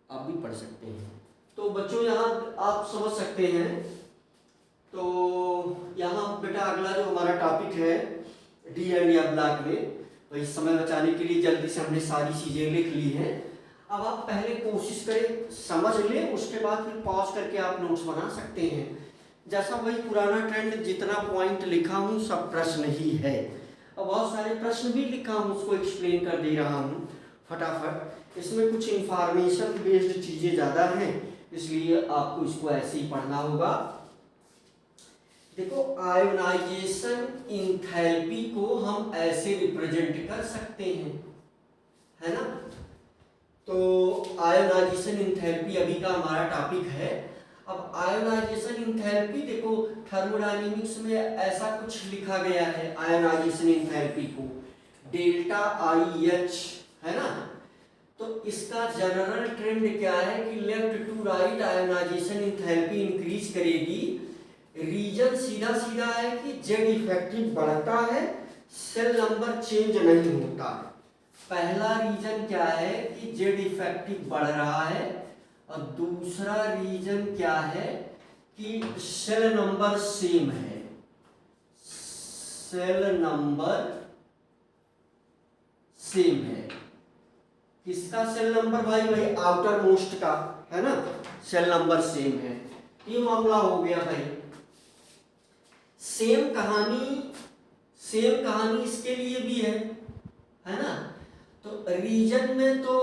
आप भी पढ़ सकते हैं। तो बच्चों यहाँ आप समझ सकते हैं। तो यहाँ बेटा अगला जो हमारा टॉपिक है डी एंड या ब्लॉक में, वही समय बचाने के लिए जल्दी से हमने सारी चीज़ें लिख ली हैं। अब आप पहले कोशिश करें समझ लें, उसके बाद फिर पॉज करके आप नोट्स बना सकते हैं। जैसा वही पुराना ट्रेंड, जितना पॉइंट लिखा हूँ सब प्रश्न ही है। अब बहुत सारे प्रश्न भी लिखा हूँ, उसको एक्सप्लेन कर दे रहा हूँ फटाफट। इसमें कुछ इंफॉर्मेशन बेस्ड चीज़ें ज़्यादा हैं, इसलिए आपको इसको ऐसे ही पढ़ना होगा। देखो, आयोनाइजेशन इंथैल्पी को हम ऐसे रिप्रेजेंट कर सकते हैं, है ना। तो आयोनाइजेशन इंथैल्पी अभी का हमारा टॉपिक है। अब आयोनाइजेशन इंथैल्पी देखो, थर्मोडायनेमिक्स में ऐसा कुछ लिखा गया है आयोनाइजेशन इंथैल्पी को, डेल्टा आई एच, है ना। तो इसका जनरल ट्रेंड क्या है कि left to right ionisation enthalpy increase करेगी। रीजन सीधा सीधा है कि जेड इफेक्टिव बढ़ता है, सेल नंबर चेंज नहीं होता। पहला रीजन क्या है कि जेड इफेक्टिव बढ़ रहा है, और दूसरा रीजन क्या है कि सेल नंबर सेम है। सेल नंबर सेम है। किसका सेल नंबर भाई? वही आउटर मोस्ट का, है ना। सेल नंबर सेम है, ये मामला हो गया भाई। सेम कहानी इसके लिए भी है ना। तो रीजन में तो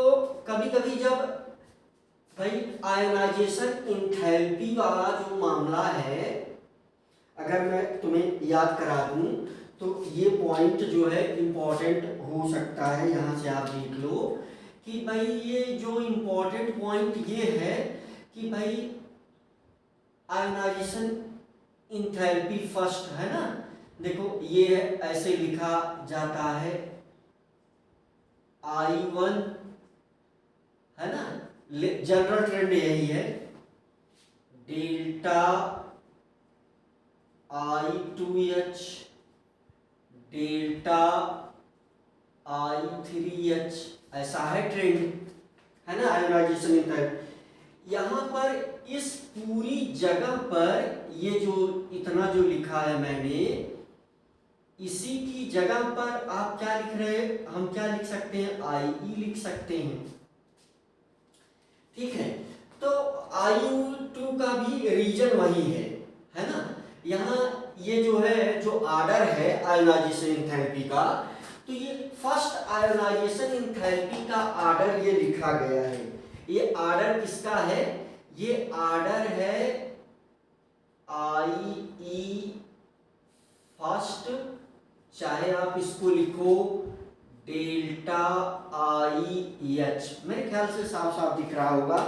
कभी कभी जब भाई आयोनाइजेशन इंथैल्पी वाला जो मामला है, अगर मैं तुम्हें याद करा दूं तो ये पॉइंट जो है इंपॉर्टेंट हो सकता है। यहां से आप देख लो कि भाई ये जो इंपॉर्टेंट पॉइंट ये है कि भाई आयोनाइजेशन इंथैल्पी फर्स्ट, है ना। देखो ये ऐसे लिखा जाता है I1, है ना। जनरल ट्रेंड यही है, डेल्टा I2H, डेल्टा I3H, ऐसा है ट्रेंड, है ना आयोनाइजेशन इंथैल्पी। यहाँ पर इस पूरी जगह पर ये जो इतना जो लिखा है मैंने, इसी की जगह पर आप क्या लिख रहे हैं? हम क्या लिख सकते हैं? IE लिख सकते हैं, ठीक है। तो IU2 का भी रीजन वही है ना। यहाँ ये जो है, जो आर्डर है आयोनाइजेशन इंथैल्पी का, तो ये फर्स्ट आयोनाइजेशन इंथैल्पी का आर्डर ये लिखा गया है। ये आर्डर किसका है? ये आर्डर है IE फर्स्ट, चाहे आप इसको लिखो डेल्टा IH। मेरे ख्याल से साफ साफ दिख रहा होगा।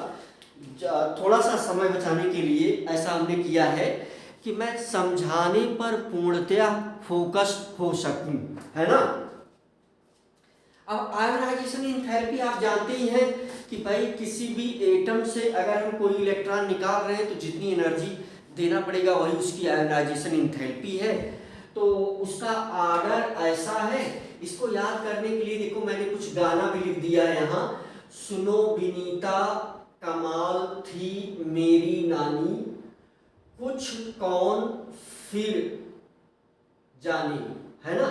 थोड़ा सा समय बचाने के लिए ऐसा हमने किया है कि मैं समझाने पर पूर्णतया फोकस हो सकूं, है ना। अब आयोनाइजेशन इंथैल्पी आप जानते ही हैं कि भाई किसी भी एटम से अगर हम कोई इलेक्ट्रॉन निकाल रहे हैं तो जितनी एनर्जी देना पड़ेगा वही उसकी आयोनाइजेशन इंथैल्पी है। तो उसका आर्डर ऐसा है। इसको याद करने के लिए देखो मैंने कुछ गाना भी लिख दिया है यहाँ। सुनो विनीता कमाल थी मेरी नानी, कुछ कौन फिर जाने, है ना।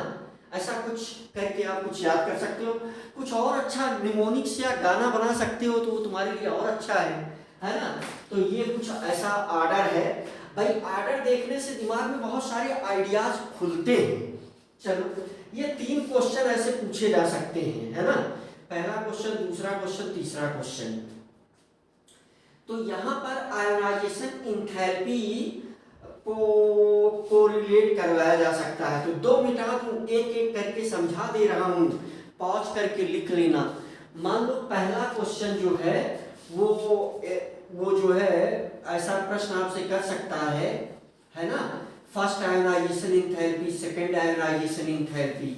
ऐसा कुछ करके आप कुछ याद कर सकते हो। कुछ और अच्छा निमोनिक्स या गाना बना सकते हो तो वो तुम्हारे लिए और अच्छा है ना। तो ये कुछ ऐसा आर्डर है भाई। आर्डर देखने से दिमाग में बहुत सारे आइडियाज खुलते हैं। चलो, ये 3 क्वेश्चन ऐसे पूछे जा सकते हैं, है ना। पहला क्वेश्चन, दूसरा क्वेश्चन, तीसरा क्वेश्चन। तो यहाँ पर आयोनाइजेशन इंथैल्पी को रिलेट करवाया जा सकता है। तो 2 मिनट में एक एक करके समझा दे रहा हूँ, पॉज करके लिख लेना। मान लो पहला क्वेश्चन जो है वो जो है ऐसा प्रश्न आपसे कर सकता है ना। First ionisation enthalpy, second ionisation enthalpy.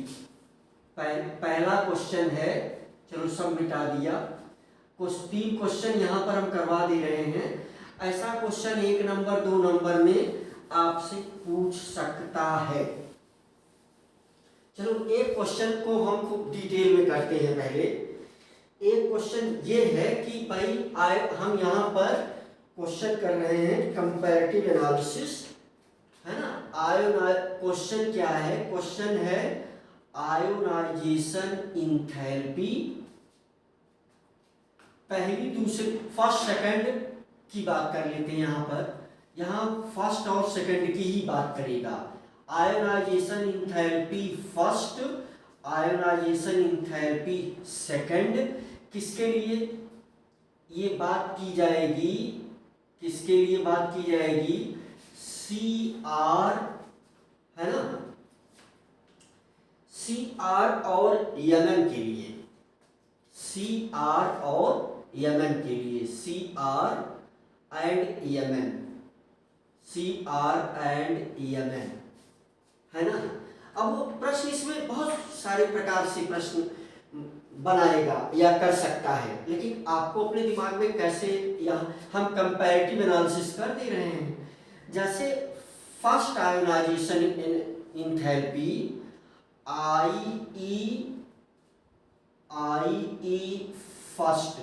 पहला क्वेश्चन है, चलो सब मिटा दिया। 3 क्वेश्चन यहाँ पर हम करवा दे रहे हैं। ऐसा क्वेश्चन 1 नंबर 2 नंबर में आपसे पूछ सकता है। चलो एक क्वेश्चन को हम खूब डिटेल में करते हैं पहले। एक क्वेश्चन ये है कि भाई हम यहाँ पर क्वेश्चन कर रहे हैं कंपैरेटिव एनालिसिस, है ना। क्वेश्चन क्या है? क्वेश्चन है आयोनाइजेशन इंथैल्पी, पहली दूसरी फर्स्ट सेकंड की बात कर लेते हैं। यहाँ फर्स्ट और सेकंड की ही बात करेगा। Ionisation enthalpy first, ionisation enthalpy second, किसके लिए ये बात की जाएगी? किसके लिए बात की जाएगी? CR, है ना, CR और Mn के लिए, CR और Mn के लिए, CR and Mn, CR and Mn, है ना। अब वो प्रश्न, इसमें बहुत सारे प्रकार से प्रश्न बनाएगा या कर सकता है, लेकिन आपको अपने दिमाग में कैसे, यहाँ हम कंपैरेटिव एनालिसिस कर दे रहे हैं। जैसे first ionisation enthalpy IE first,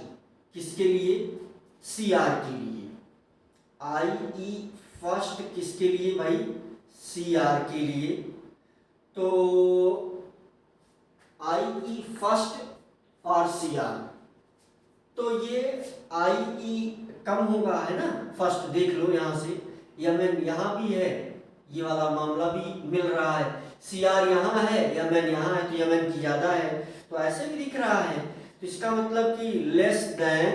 किसके लिए? CR के लिए। IE फर्स्ट किसके लिए भाई? CR के लिए। तो IE फर्स्ट और CR, तो ये IE कम होगा, है ना। फर्स्ट देख लो यहाँ से, Mn यहाँ भी है, ये वाला मामला भी मिल रहा है। CR यहाँ है, Mn यहाँ है, तो Mn की ज़्यादा है, तो ऐसे भी दिख रहा है। तो इसका मतलब कि लेस देन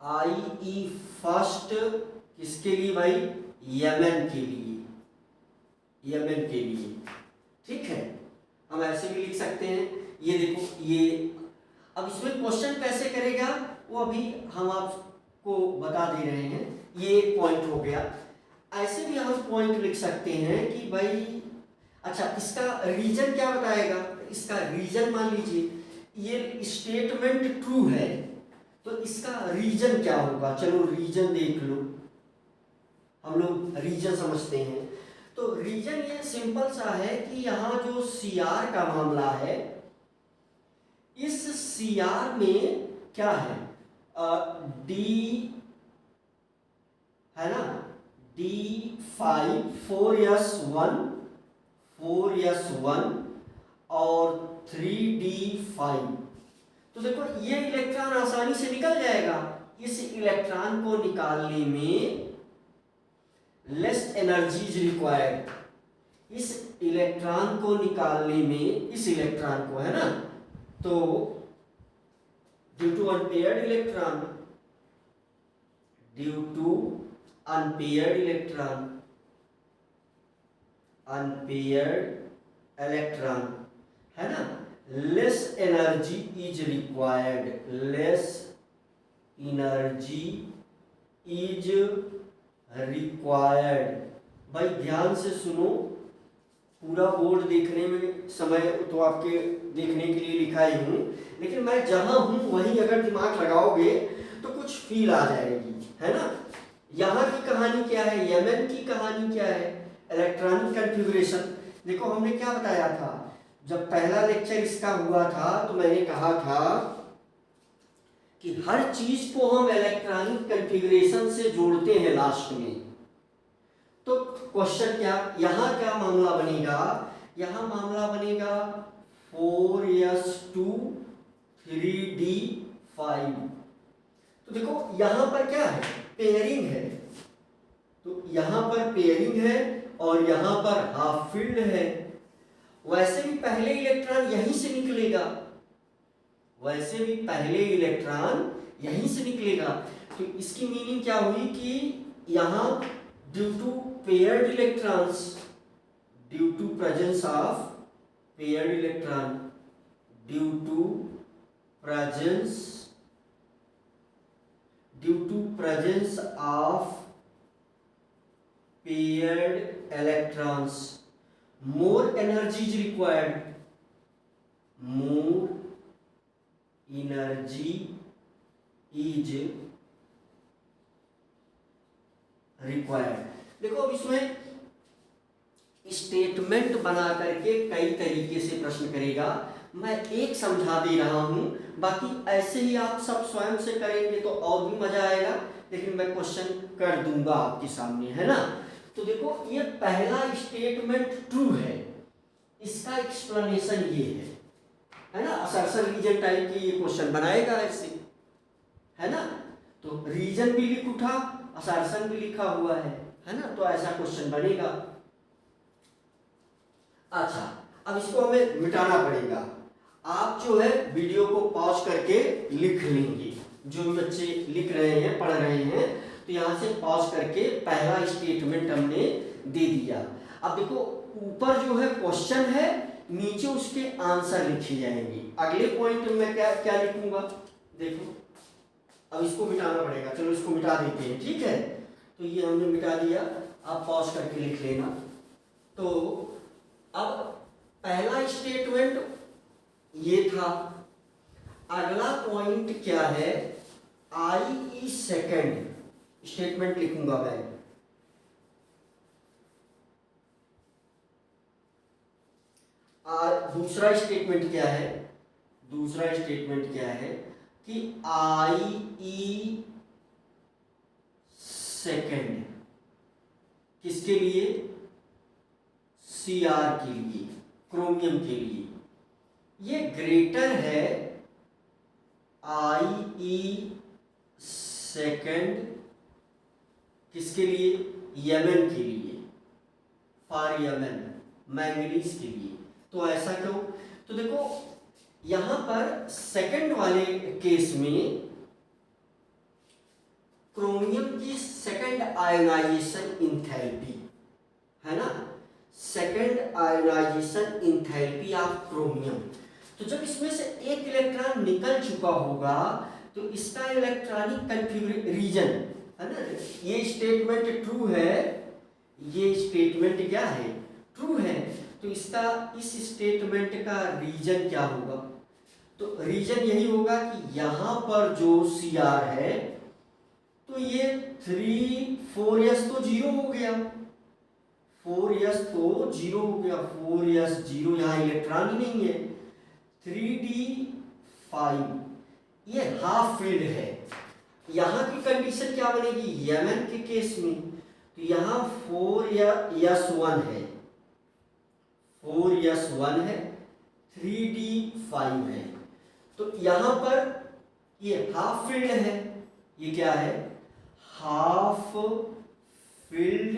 IE फर्स्ट किसके लिए भाई? Mn के लिए, Mn के लिए, ठीक है। हम ऐसे भी लिख सकते हैं। ये देखो, ये अब इसमें क्वेश्चन कैसे करेगा वो अभी हम आपको बता दे रहे हैं। ये एक पॉइंट हो गया। ऐसे भी हम पॉइंट लिख सकते हैं कि भाई, अच्छा, इसका रीजन क्या बताएगा? इसका रीजन मान लीजिए ये स्टेटमेंट ट्रू है, तो इसका रीजन क्या होगा? चलो रीजन देख लो, हम लोग रीजन समझते हैं। तो रीजन ये सिंपल सा है कि यहाँ जो CR का मामला है, इस CR में क्या है? D, है ना, D5 4s1 और 3d5। तो देखो ये इलेक्ट्रॉन आसानी से निकल जाएगा। इस इलेक्ट्रॉन को निकालने में लेस एनर्जी इज रिक्वायर्ड। इस इलेक्ट्रॉन को निकालने में, इस इलेक्ट्रॉन को, है ना, तो due to unpaired electron, due to unpaired electron, unpaired electron, है ना, less energy is required, less energy is required. भाई ध्यान से सुनो, पूरा बोर्ड देखने में समय तो आपके देखने के लिए लिखा ही हूँ, लेकिन मैं जहाँ हूँ वहीं अगर दिमाग लगाओगे तो कुछ फील आ जाएगी, है ना। यहाँ की कहानी क्या है? Mn की कहानी क्या है? Electronic configuration. देखो हमने क्या बताया था, जब पहला लेक्चर इसका हुआ था तो मैंने कहा था कि हर चीज को हम इलेक्ट्रॉनिक कन्फिगुरेशन से जोड़ते हैं लास्ट में। तो क्वेश्चन क्या, यहाँ क्या मामला बनेगा? यहाँ मामला बनेगा 4s2 3d5। तो देखो यहाँ पर क्या है? पेयरिंग है। तो यहाँ पर पेयरिंग है और यहाँ पर हाफ फील्ड है। वैसे भी पहले इलेक्ट्रॉन यहीं से निकलेगा, वैसे भी पहले इलेक्ट्रॉन यहीं से निकलेगा। तो इसकी मीनिंग क्या हुई कि यहाँ due to paired electrons, due to presence of paired electron, due to presence of paired electrons, more energy is required, more energy is required। देखो अब इसमें स्टेटमेंट बना करके कई तरीके से प्रश्न करेगा। मैं एक समझा दे रहा हूँ, बाकी ऐसे ही आप सब स्वयं से करेंगे तो और भी मजा आएगा, लेकिन मैं क्वेश्चन कर दूंगा आपके सामने, है ना। तो देखो ये पहला स्टेटमेंट ट्रू है, इसका एक्सप्लेनेशन ये है ना। असर्शन रीजन टाइप की ये क्वेश्चन बनाएगा ऐसे, है ना। तो रीजन भी लिख उठा, असर्शन भी लिखा हुआ है ना, तो ऐसा क्वेश्चन बनेगा। अच्छा, अब इसको हमें मिटाना पड़ेगा। आप जो है वीडियो को पॉज करके लिख लेंगे, जो भी बच्चे लिख रहे हैं पढ़ रहे हैं, तो यहाँ से पॉज करके पहला स्टेटमेंट हमने दे दिया। अब देखो ऊपर जो है क्वेश्चन है, नीचे उसके आंसर लिखे जाएंगे। अगले पॉइंट में मैं क्या क्या लिखूंगा देखो। अब इसको मिटाना पड़ेगा, चलो इसको मिटा देते हैं, ठीक है। तो ये हमने मिटा दिया, आप पॉज करके लिख लेना। तो अब पहला स्टेटमेंट ये था, अगला पॉइंट क्या है, आई ई सेकेंड स्टेटमेंट लिखूंगा मैं। दूसरा स्टेटमेंट क्या है, दूसरा स्टेटमेंट क्या है कि आई ई सेकेंड किसके लिए, सी आर के लिए, क्रोमियम के लिए, ये ग्रेटर है आई ई सेकेंड किसके लिए, यमन के लिए, फॉर यमन, मैंगनीज के लिए। तो ऐसा क्यों, तो देखो यहां पर सेकंड वाले केस में क्रोमियम की सेकंड आयोनाइजेशन इंथैल्पी है ना, second ionisation enthalpy of chromium. तो जब इसमें से एक इलेक्ट्रॉन निकल चुका होगा तो इसका इलेक्ट्रॉनिक कन्फिगरेशन है ना, ये स्टेटमेंट ट्रू है, ये स्टेटमेंट क्या है, ट्रू है। तो इसका इस स्टेटमेंट का रीजन क्या होगा, तो रीजन यही होगा कि यहां पर जो सी आर है तो ये 3 4s तो 0 हो गया, 4s तो 0 हो गया, 4s 0, यहाँ इलेक्ट्रॉन ही नहीं है। 3d5 ये हाफ फील्ड है। यहाँ की कंडीशन क्या बनेगी, यमन के केस में तो यहाँ 4s1 है, 4s1 है, 3d5 है। तो यहाँ पर ये हाफ फील्ड है, ये क्या है, half field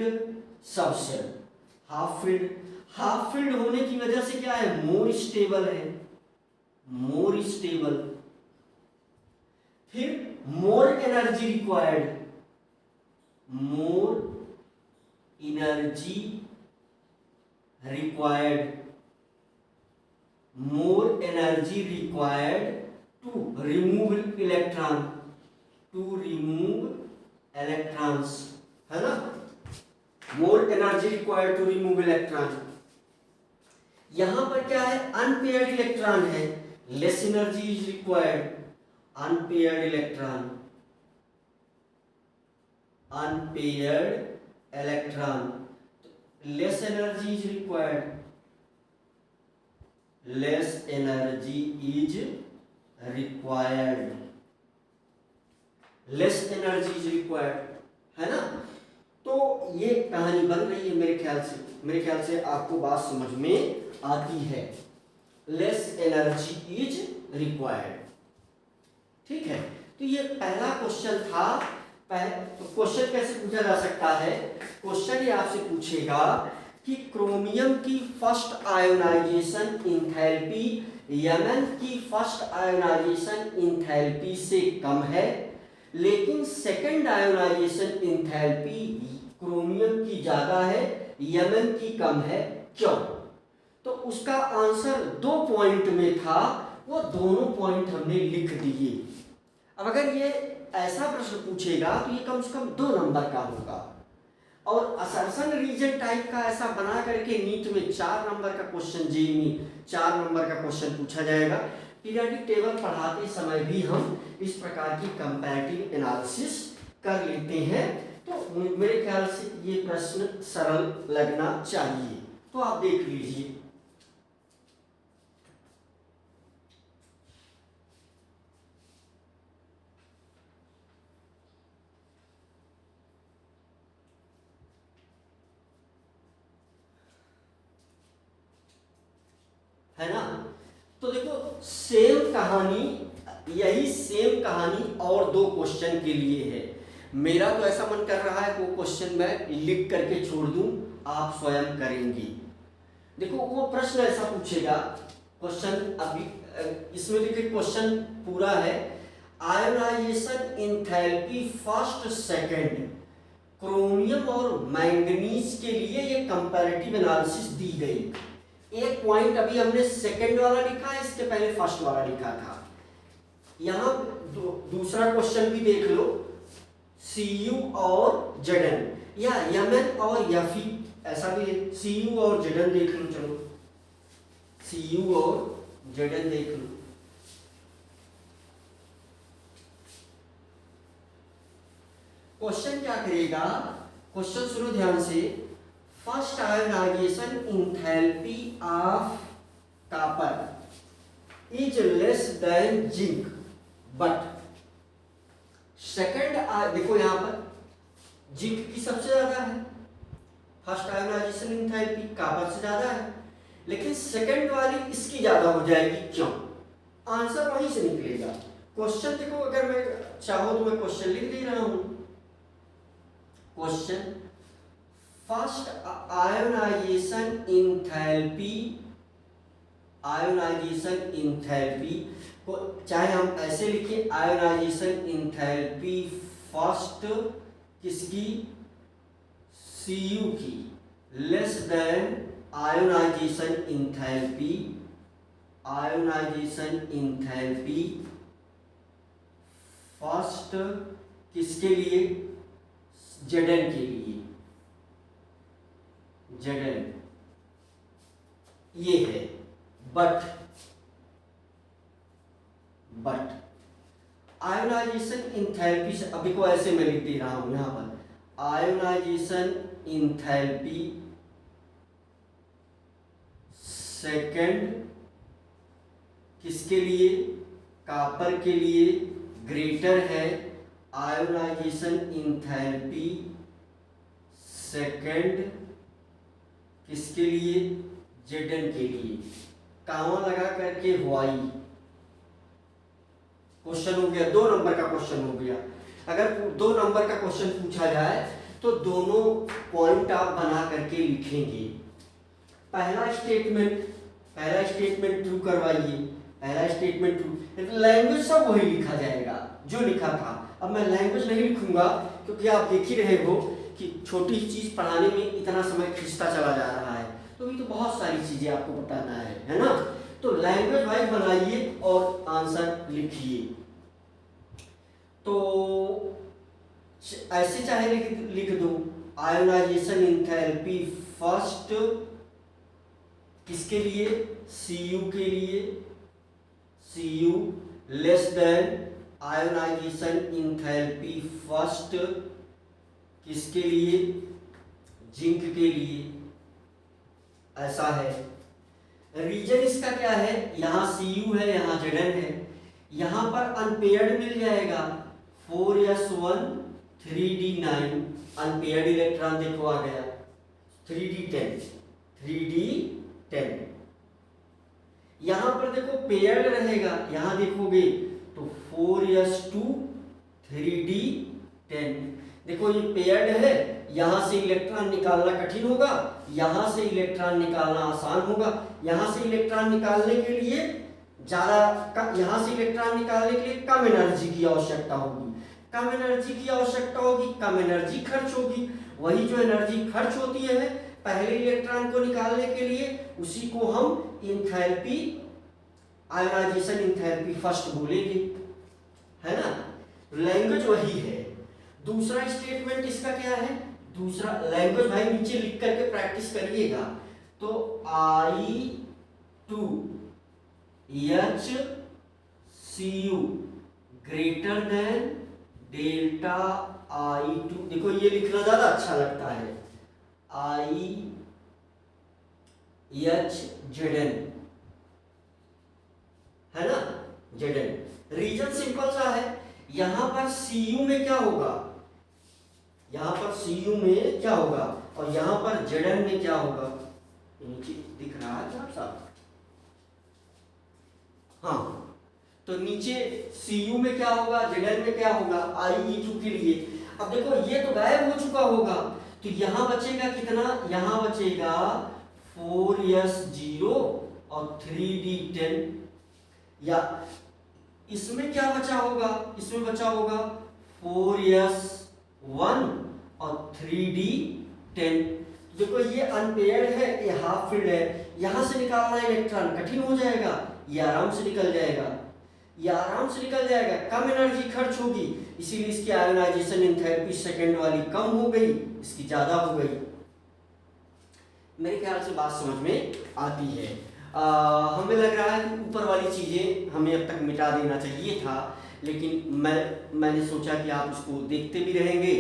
subshell. Half field होने की वजह से क्या है, मोर स्टेबल है, मोर स्टेबल। फिर more energy required, more energy required, more energy required to remove electron, to remove electrons, है ना, more energy required to remove electron. यहां पर क्या है, अनपेयर्ड इलेक्ट्रॉन है, less energy is required, unpaired electron, unpaired electron, less energy is required, less energy is required, less energy is required, है ना। तो ये कहानी बन रही है, मेरे ख्याल से आपको बात समझ में आती है, लेस एनर्जी इज रिक्वायर्ड, ठीक है। तो ये पहला क्वेश्चन था। तो क्वेश्चन कैसे पूछा जा सकता है, क्वेश्चन ये आपसे पूछेगा कि क्रोमियम की फर्स्ट आयोनाइजेशन इंथैल्पी यमन की फर्स्ट आयोनाइजेशन इंथैल्पी से कम है, लेकिन सेकंड आयोनाइजेशन इंथैल्पी क्रोमियम की ज्यादा है, यमन की कम है, क्यों। तो उसका आंसर 2 पॉइंट में था, वो दोनों पॉइंट हमने लिख दिए। अब अगर ये ऐसा प्रश्न पूछेगा तो ये कम से कम 2 नंबर का होगा, और असर्शन रीजन टाइप का ऐसा बना करके नीट में 4 नंबर का क्वेश्चन, जेई में 4 नंबर का क्वेश्चन पूछा जाएगा। पीरियोडिक टेबल पढ़ाते समय भी हम इस प्रकार की कंपैरेटिव एनालिसिस कर लेते हैं, तो मेरे ख्याल से ये प्रश्न सरल लगना चाहिए। तो आप देख लीजिए। है ना? तो देखो सेम कहानी, यही सेम कहानी और दो क्वेश्चन के लिए है। मेरा तो ऐसा मन कर रहा है वो क्वेश्चन मैं लिख करके छोड़ दूं, आप स्वयं करेंगे। देखो वो प्रश्न ऐसा पूछेगा, क्वेश्चन अभी इसमें देखिए क्वेश्चन पूरा है, ionisation enthalpy first second chromium और मैंगनीज के लिए ये कंपैरेटिव एनालिसिस दी गई। एक पॉइंट अभी हमने सेकंड वाला लिखा है, इसके पहले फर्स्ट वाला लिखा था। यहां दूसरा क्वेश्चन भी देख लो, Cu और Zn या Mn और Fe, ऐसा भी है। Cu और Zn देख लो, चलो Cu और Zn देख लो। क्वेश्चन क्या करेगा, क्वेश्चन सुनो ध्यान से। First ionization enthalpy of copper is less than zinc but second, देखो यहां पर जिंक की सबसे ज्यादा है, फर्स्ट आयोनाइजेशन एंथैल्पी कॉपर से ज्यादा है, लेकिन सेकंड वाली इसकी ज्यादा हो जाएगी, क्यों? आंसर वहीं से निकलेगा। क्वेश्चन देखो, अगर मैं चाहो तो मैं क्वेश्चन लिख दे रहा हूं। क्वेश्चन, फर्स्ट आयोनाइजेशन एंथैल्पी को चाहे हम ऐसे लिखें, आयोनाइजेशन एंथैल्पी फर्स्ट किसकी, Cu की, less than ionisation enthalpy first किसके लिए, Zn के लिए, Zn ये है। बट आयोनाइजेशन एंथैल्पी से, अभी को ऐसे मैं लिख दे रहा हूं यहां पर, आयोनाइजेशन एंथैल्पी सेकंड किसके लिए, कॉपर के लिए, ग्रेटर है आयोनाइजेशन एंथैल्पी सेकंड किसके लिए, Zn के लिए। कामा लगा करके वाई, क्वेश्चन हो गया, 2 नंबर का क्वेश्चन हो गया। अगर 2 नंबर का क्वेश्चन पूछा जाए तो दोनों पॉइंट आप बना करके लिखेंगे। पहला स्टेटमेंट ट्रू करवाइए, पहला स्टेटमेंट ट्रू, लैंग्वेज सब वही लिखा जाएगा जो लिखा था। अब मैं लैंग्वेज नहीं लिखूंगा क्योंकि आप देख ही रहे हो कि छोटी चीज पढ़ाने में इतना समय खिंचता चला जा रहा है, तो ये तो बहुत सारी चीजें आपको बताना है ना। तो लैंग्वेज वाइज बनाइए और आंसर लिखिए। तो ऐसे चाहे लिख दो, आयोनाइजेशन एंथैल्पी फर्स्ट किसके लिए, Cu के लिए, Cu less than ionisation enthalpy first किसके लिए, जिंक के लिए, ऐसा है। रीजन इसका क्या है, यहाँ Cu है, यहाँ Zn है, यहाँ पर अनपेयर्ड मिल जाएगा, 4s1 3d9 अनपेयर्ड इलेक्ट्रॉन देखो आ गया, 3d10 यहाँ पर देखो पेयर्ड रहेगा, यहाँ देखोगे तो 4s2 3d10, देखो ये पेयर्ड है, यहाँ से इलेक्ट्रॉन निकालना कठिन होगा, यहाँ से इलेक्ट्रॉन निकालना आसान होगा। यहाँ से इलेक्ट्रॉन निकालने के लिए यहाँ से इलेक्ट्रॉन निकालने के लिए कम एनर्जी की आवश्यकता होगी, कम एनर्जी खर्च होगी। वही जो एनर्जी खर्च होती है पहले इलेक्ट्रॉन को निकालने के लिए, उसी को हम एंथैल्पी, आयोनाइजेशन एंथैल्पी फर्स्ट बोलेंगे, है ना। लैंग्वेज वही है। दूसरा स्टेटमेंट इसका क्या है, दूसरा लैंग्वेज भाई नीचे लिख करके प्रैक्टिस करिएगा। तो I2 HCU greater than delta I2, देखो ये लिखना ज्यादा अच्छा लगता है, I2 एच जेड एन, है ना, जेड एन। रीजन सिंपल सा है, यहां पर सी यू में क्या होगा, यहां पर सी यू में क्या होगा और यहां पर जेड एन में क्या होगा, नीचे दिख रहा है साफ साफ, हाँ, तो नीचे सी यू में क्या होगा, जेड एन में क्या होगा, आई ई टू के लिए। अब देखो ये तो गायब हो चुका होगा, तो यहां बचेगा कितना, यहां बचेगा 4s0 और 3d10, या इसमें क्या बचा होगा, इसमें बचा होगा 4s1 और 3d10। देखो ये अनपेयर्ड है, ये हाफ फील्ड है, यहां से निकालना इलेक्ट्रॉन कठिन हो जाएगा, ये आराम से निकल जाएगा, ये आराम से निकल जाएगा, कम एनर्जी खर्च होगी, इसीलिए इसकी आयोनाइजेशन एंथैल्पी सेकंड वाली कम हो गई, इसकी ज्यादा हो गई। मेरे ख्याल से बात समझ में आती है। हमें लग रहा है कि ऊपर वाली चीजें हमें अब तक मिटा देना चाहिए था, लेकिन मैंने सोचा कि आप उसको देखते भी रहेंगे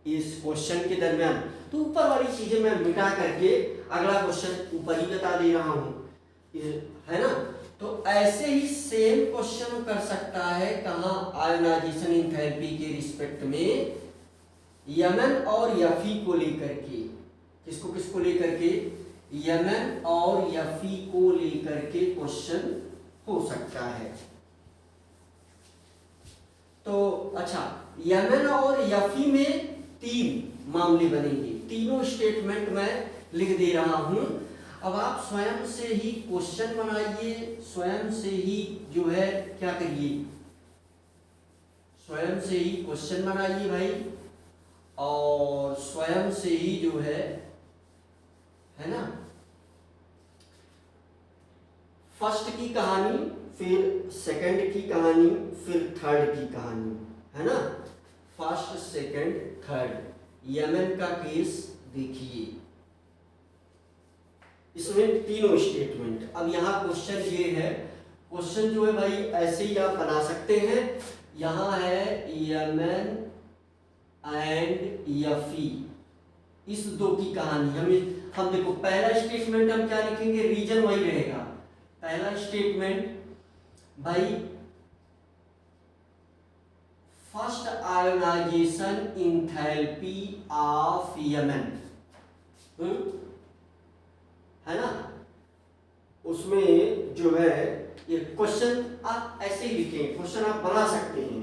इस क्वेश्चन के दरमियान, तो ऊपर वाली चीजें मैं मिटा करके अगला क्वेश्चन ऊपर ही बता दे रहा हूँ, है ना। तो ऐसे ही सेम क्वेश्चन कर सकता है कहाँ, आयोनाइजेशन एंथैल्पी के रिस्पेक्ट में यमन और यफी को लेकर के, किसको किसको लेकर के, यमन और यफी को लेकर के क्वेश्चन हो सकता है। तो अच्छा, यमन और यफी में 3 मामले बनेंगे, तीनों स्टेटमेंट मैं लिख दे रहा हूं। अब आप स्वयं से ही क्वेश्चन बनाइए, स्वयं से ही जो है क्या करिए, स्वयं से ही क्वेश्चन बनाइए भाई, और स्वयं से ही जो है ना, फर्स्ट की कहानी, फिर सेकंड की कहानी, फिर थर्ड की कहानी, है ना, फर्स्ट सेकंड थर्ड। यमन का केस देखिए, इसमें तीनों स्टेटमेंट। अब यहाँ क्वेश्चन ये है, क्वेश्चन जो है भाई ऐसे ही आप बना सकते हैं, यहाँ है यमन एंड यफी, इस दो की कहानी। हम देखो पहला स्टेटमेंट हम क्या लिखेंगे, रीजन वही रहेगा। पहला स्टेटमेंट भाई first ionization enthalpy of Yemen, है ना, उसमें जो है ये क्वेश्चन आप ऐसे ही लिखें, क्वेश्चन आप बना सकते हैं।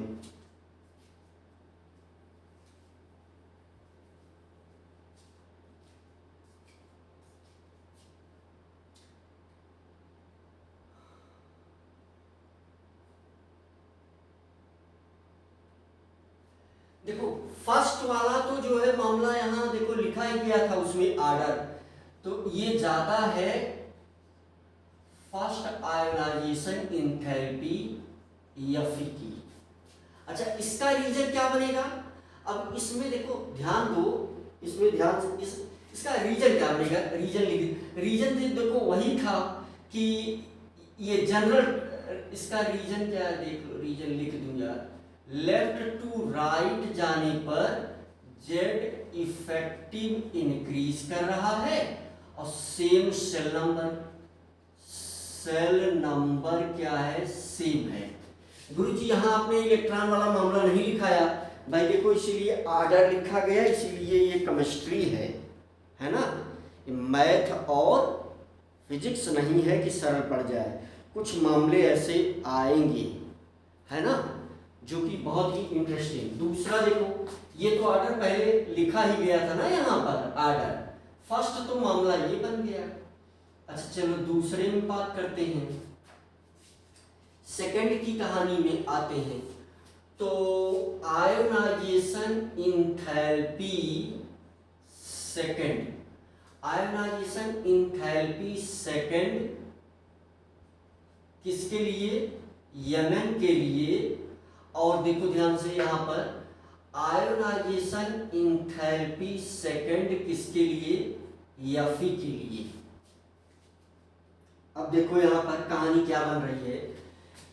देखो फर्स्ट वाला तो जो है मामला यहां देखो लिखा ही गया था उसमें आर्डर, तो ये ज्यादा है फर्स्ट आयोनाइजेशन एंथैल्पी यफी की। अच्छा इसका रीजन क्या बनेगा, अब इसमें देखो ध्यान दो, इसमें ध्यान से इसका रीजन क्या बनेगा, रीजन देखो वही था कि ये जनरल, इसका रीजन क्या है, देख लो, रीजन लिख दूं यार, लेफ्ट टू राइट जाने पर जेड इफेक्टिव इंक्रीज कर रहा है और सेम सेल नंबर क्या है, सेम है। गुरुजी यहाँ आपने इलेक्ट्रॉन वाला मामला नहीं लिखाया भाई, देखो इसीलिए आर्डर लिखा गया, इसीलिए ये केमिस्ट्री है ना, मैथ और फिजिक्स नहीं है कि सरल पड़ जाए, कुछ मामले ऐसे आएंगे, है ना, जो कि बहुत ही इंटरेस्टिंग। दूसरा देखो ये तो आर्डर पहले लिखा ही गया था ना यहाँ पर आर्डर, फर्स्ट तो मामला ये बन गया। अच्छा चलो दूसरे में बात करते हैं, सेकंड की कहानी में आते हैं। तो ionisation enthalpy second, ionisation enthalpy second किसके लिए, यमन के लिए। और देखो ध्यान से यहाँ पर आयोनाइजेशन एंथैल्पी सेकंड किसके लिए, यफी के लिए। अब देखो यहाँ पर कहानी क्या बन रही है,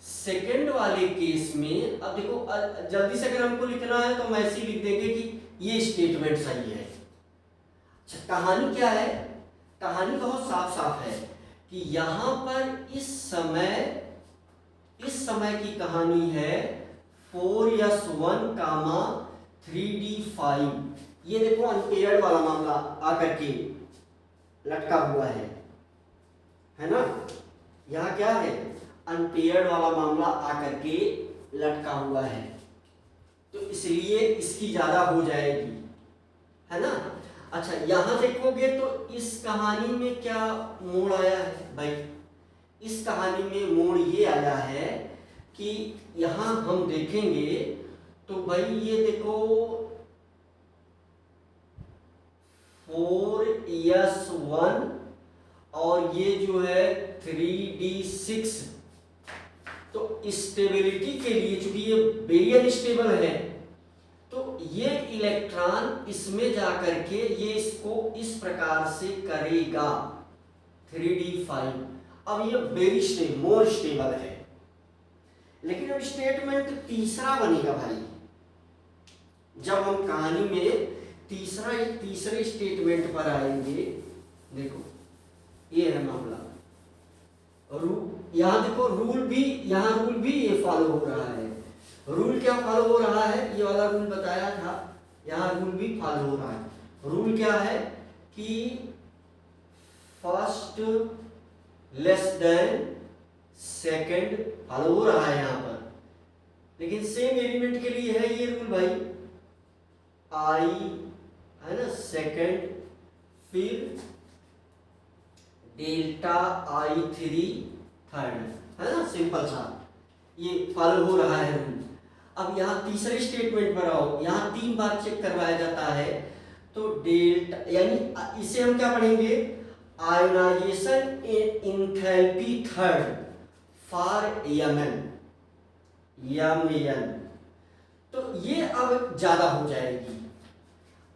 सेकंड वाले केस में। अब देखो जल्दी से अगर हमको लिखना है तो हम ऐसे ही लिख देंगे कि ये स्टेटमेंट सही है। अच्छा कहानी क्या है, कहानी बहुत साफ साफ है कि यहाँ पर इस समय की कहानी है 4s1, 3d5। ये देखो अनपेयर्ड वाला मामला आकर के लटका हुआ है ना। यहाँ क्या है, अनपेयर्ड वाला मामला आकर के लटका हुआ है, तो इसलिए इसकी ज्यादा हो जाएगी, है ना। अच्छा, यहां देखोगे तो इस कहानी में क्या मोड़ आया है भाई, इस कहानी में मोड़ ये आया है कि यहां हम देखेंगे तो भाई ये देखो 4s1 और ये जो है 3d6, तो स्टेबिलिटी के लिए चूंकि ये वेरी अनस्टेबल है, तो ये इलेक्ट्रॉन इसमें जाकर के ये इसको इस प्रकार से करेगा 3d5। अब ये वेरी स्टेबल, मोर स्टेबल है। लेकिन अब स्टेटमेंट तीसरा बनेगा भाई, जब हम कहानी में तीसरे स्टेटमेंट पर आएंगे। देखो ये है मामला, यहाँ देखो रूल भी ये फॉलो हो रहा है। रूल क्या फॉलो हो रहा है, ये वाला रूल बताया था, यहाँ रूल भी फॉलो हो रहा है। रूल क्या है कि first less than second follow हो रहा है यहाँ पर, लेकिन सेम एलिमेंट के लिए है ये रूल भाई। आई है ना सेकंड, फिर डेल्टा I3 थर्ड, है ना, सिंपल सा ये फॉलो हो रहा है रूल। अब यहाँ तीसरे स्टेटमेंट पर आओ, यहाँ 3 बार चेक करवाया जाता है, तो डेल्टा यानी इसे हम क्या पढ़ेंगे, ionisation enthalpy third for Mn, तो ये अब ज्यादा हो जाएगी।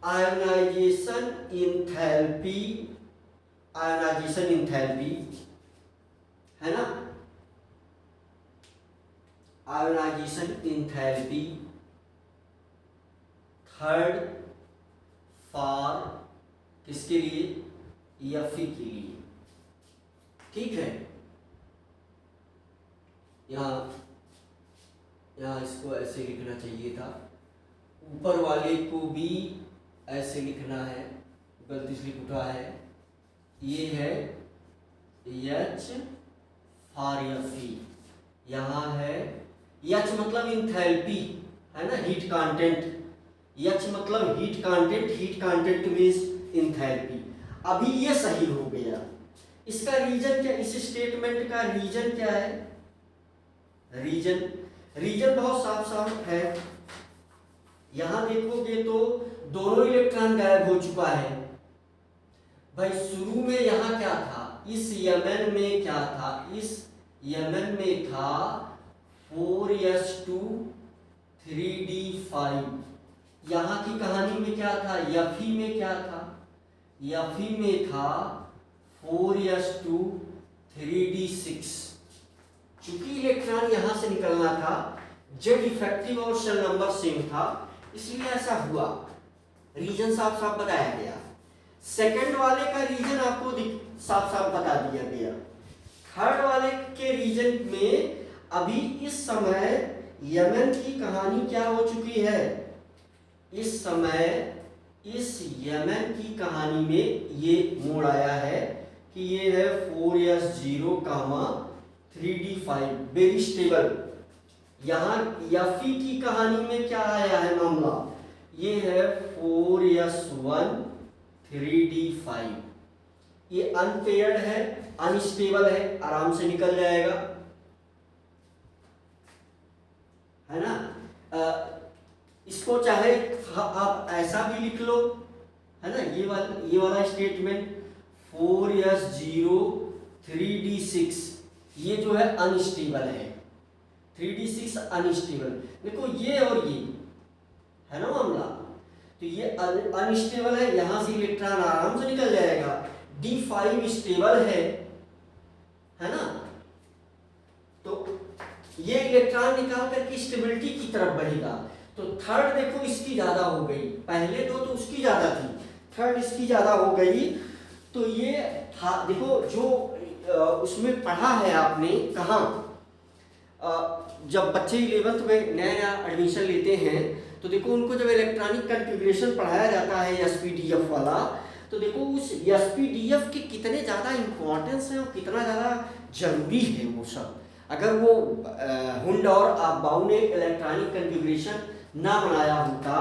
आयोनाइजेशन इंथैल्पी है ना, आयोनाइजेशन इंथैल्पी थर्ड फॉर किसके लिए, Fe के लिए, ठीक है। यहाँ इसको ऐसे लिखना चाहिए था, ऊपर वाले को भी ऐसे लिखना है, गलती से लिख उठा है। ये है H फॉर Fe, यहाँ है H मतलब इंथैल्पी, है ना, हीट कांटेंट। H मतलब हीट कांटेंट मीन्स इंथैल्पी। अभी ये सही हो गया। इसका रीजन क्या, इस स्टेटमेंट का रीजन क्या है, रीजन बहुत साफ है। यहां देखोगे तो दोनों इलेक्ट्रॉन गायब हो चुका है भाई। शुरू में यहां क्या था, इस Mn में क्या था, इस Mn में था 4s2 3d5। यहां की कहानी में क्या था, Fe में क्या था, Fe में था 4s2 3d6। चूंकि इलेक्ट्रॉन यहां से निकलना था, जेड इफेक्टिव और शेल नंबर सेम था, इसलिए ऐसा हुआ। रीजन साफ साफ बताया गया। सेकंड वाले का रीजन आपको साफ साफ बता दिया गया। थर्ड वाले के रीजन में अभी इस समय Mn की कहानी क्या हो चुकी है, इस समय इस Mn की कहानी में ये मोड़ आया है कि ये है 4s0, 3d5 वेरी स्टेबल। यहाँ Fe की कहानी में क्या आया है मामला, ये है 4s1 3d5। ये अनपेयर्ड है, अनस्टेबल है, आराम से निकल जाएगा, है ना। इसको चाहे आप ऐसा भी लिख लो, है ना, ये वाला स्टेटमेंट 4s0 3d6, ये जो है अनस्टेबल है, 3d6 अनस्टेबल। देखो ये और ये है ना मामला, तो ये अनस्टेबल है, यहां से इलेक्ट्रॉन आराम से निकल जाएगा। d5 स्टेबल है ना, तो ये इलेक्ट्रॉन निकाल करके स्टेबिलिटी की तरफ बढ़ेगा। तो थर्ड देखो इसकी ज्यादा हो गई, पहले दो तो उसकी ज्यादा थी, थर्ड इसकी ज्यादा हो गई, तो ये देखो जो उसमें पढ़ा है आपने कहाँ, जब बच्चे 11th में नया एडमिशन लेते हैं तो देखो उनको जब इलेक्ट्रॉनिक कॉन्फ़िगरेशन पढ़ाया जाता है एसपीडीएफ वाला, तो देखो उस एसपीडीएफ के कितने ज़्यादा इम्पोर्टेंस है और कितना ज़्यादा जरूरी है वो सब। अगर वो हुंड और बाउ ने इलेक्ट्रॉनिक कॉन्फ़िगरेशन ना बनाया होता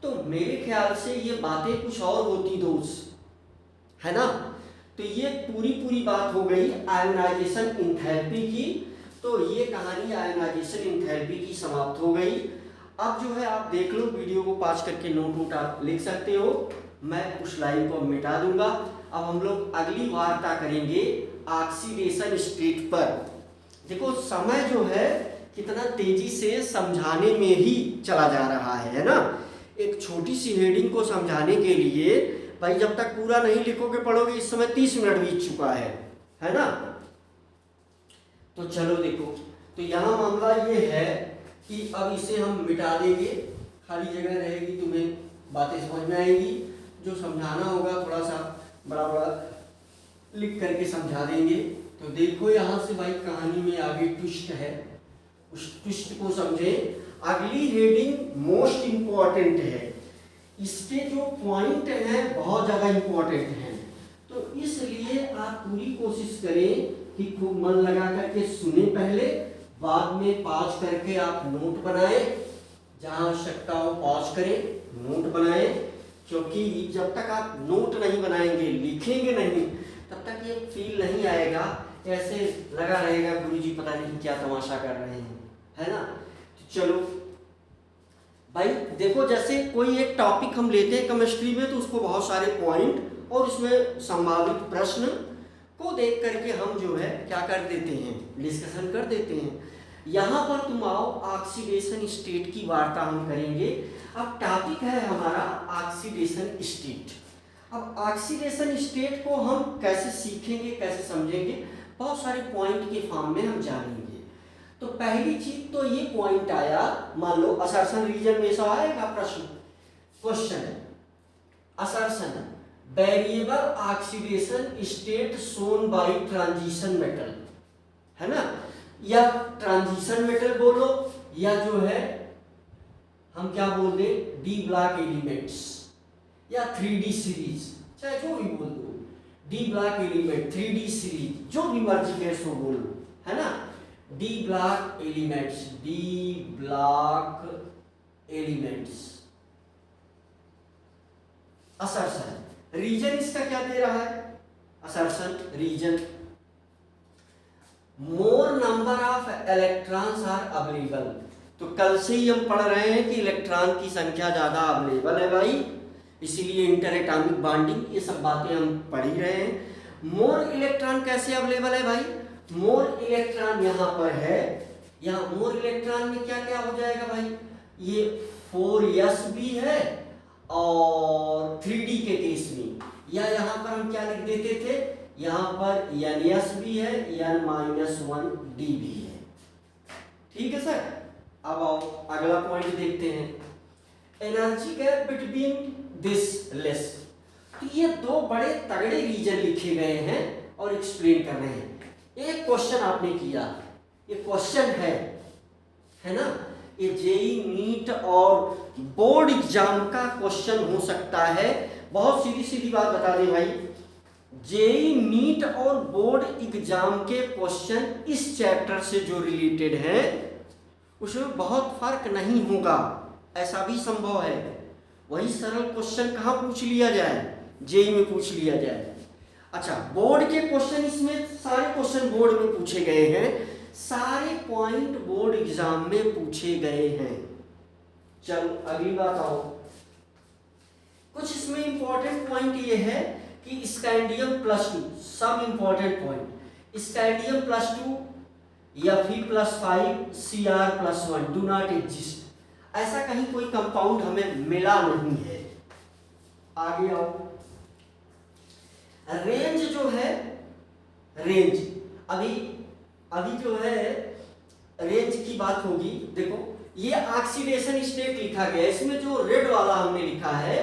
तो मेरे ख्याल से ये बातें कुछ और होती दोस्त, है ना। तो ये पूरी बात हो गई आयोनाइजेशन इंथैल्पी की। तो ये कहानी आयोनाइजेशन इंथैल्पी की समाप्त हो गई। अब जो है आप देख लो, वीडियो को पॉज करके नोट आप लिख सकते हो, मैं उस लाइन को मिटा दूंगा। अब हम लोग अगली वार्ता करेंगे ऑक्सीडेशन स्टेट पर। देखो समय जो है कितना तेजी से समझाने में ही चला जा रहा है ना। एक छोटी सी हेडिंग को समझाने के लिए भाई जब तक पूरा नहीं लिखोगे पढ़ोगे, इस समय 30 मिनट बीत चुका है ना। तो चलो देखो, तो यहाँ मामला ये है कि अब इसे हम मिटा देंगे, खाली जगह रहेगी, तुम्हें बातें समझ में आएंगी। जो समझाना होगा थोड़ा सा बड़ा लिख करके समझा देंगे। तो देखो यहाँ से भाई कहानी में आगे ट्विस्ट है, उस ट्विस्ट को समझे। अगली हेडिंग मोस्ट इम्पॉर्टेंट है, इसके जो पॉइंट हैं बहुत ज़्यादा इम्पोर्टेंट हैं। तो इसलिए आप पूरी कोशिश करें कि खूब मन लगा करके सुने पहले, बाद में पॉज करके आप नोट बनाएं, जहाँ आवश्यकता हो पॉज करें, नोट बनाएं। क्योंकि जब तक आप नोट नहीं बनाएंगे, लिखेंगे नहीं, तब तक ये फील नहीं आएगा, ऐसे लगा रहेगा गुरुजी पता नहीं क्या तमाशा कर रहे हैं, है ना। तो चलो भाई देखो, जैसे कोई एक टॉपिक हम लेते हैं केमिस्ट्री में तो उसको बहुत सारे पॉइंट और उसमें संभावित प्रश्न को देख करके हम जो है क्या कर देते हैं, डिस्कशन कर देते हैं। यहाँ पर तुम आओ, ऑक्सीडेशन स्टेट की वार्ता हम करेंगे। अब टॉपिक है हमारा ऑक्सीडेशन स्टेट। अब ऑक्सीडेशन स्टेट को हम कैसे सीखेंगे, कैसे समझेंगे, बहुत सारे पॉइंट के फॉर्म में हम जानेंगे। तो पहली चीज तो ये पॉइंट आया, मान लो असर्शन रीजन में ऐसा आएगा प्रश्न, question assertion variable oxidation state shown by transition metal, है ना, या ट्रांजिशन मेटल बोलो, या जो है हम क्या बोल दे डी ब्लॉक एलिमेंट्स, या 3D सीरीज, चाहे जो भी बोल दो, D block element 3D series, जो भी मर्जी कैसे हो बोलो, है ना। D block elements, D block elements assertion reason इसका क्या दे रहा है, assertion reason more number of electrons are available. तो कल से ही हम पढ़ रहे हैं कि इलेक्ट्रॉन की संख्या ज्यादा अवेलेबल है भाई, इसीलिए इंटर एटॉमिक बॉन्डिंग, ये सब बातें हम पढ़ ही रहे हैं। मोर इलेक्ट्रॉन कैसे अवेलेबल है भाई, मोर इलेक्ट्रॉन यहाँ पर है, यहाँ मोर इलेक्ट्रॉन में क्या क्या हो जाएगा भाई, ये 4s भी है और 3D के केस में, या यहाँ पर हम क्या लिख देते थे, यहाँ पर ns भी है, n-1d भी है। ठीक है सर। अब आओ अगला पॉइंट देखते हैं, energy gap between this list. तो ये दो बड़े तगड़े रीजन लिखे गए हैं और एक्सप्लेन कर रहे हैं। एक क्वेश्चन आपने किया, ये क्वेश्चन है ना, ये जेई नीट और बोर्ड एग्जाम का क्वेश्चन हो सकता है। बहुत सीधी सीधी बात बता दें भाई, जेई नीट और बोर्ड एग्जाम के क्वेश्चन इस चैप्टर से जो रिलेटेड है उसमें बहुत फर्क नहीं होगा, ऐसा भी संभव है। वही सरल क्वेश्चन कहाँ पूछ लिया जाए, जेई में पूछ लिया जाए। अच्छा, बोर्ड के क्वेश्चन, इसमें सारे क्वेश्चन बोर्ड में पूछे गए हैं, सारे पॉइंट बोर्ड एग्जाम में पूछे गए हैं। चलो अगली बात आओ, कुछ इसमें इंपॉर्टेंट पॉइंट ये है कि स्कैंडियम +2 सब important point, scandium +2 Fe+5 Cr+1 do not exist, ऐसा कहीं कोई कंपाउंड हमें मिला नहीं है। आगे आओ, रेंज जो है, रेंज अभी जो है रेंज की बात होगी। देखो ये ऑक्सीडेशन स्टेट लिखा गया है, इसमें जो रेड वाला हमने लिखा है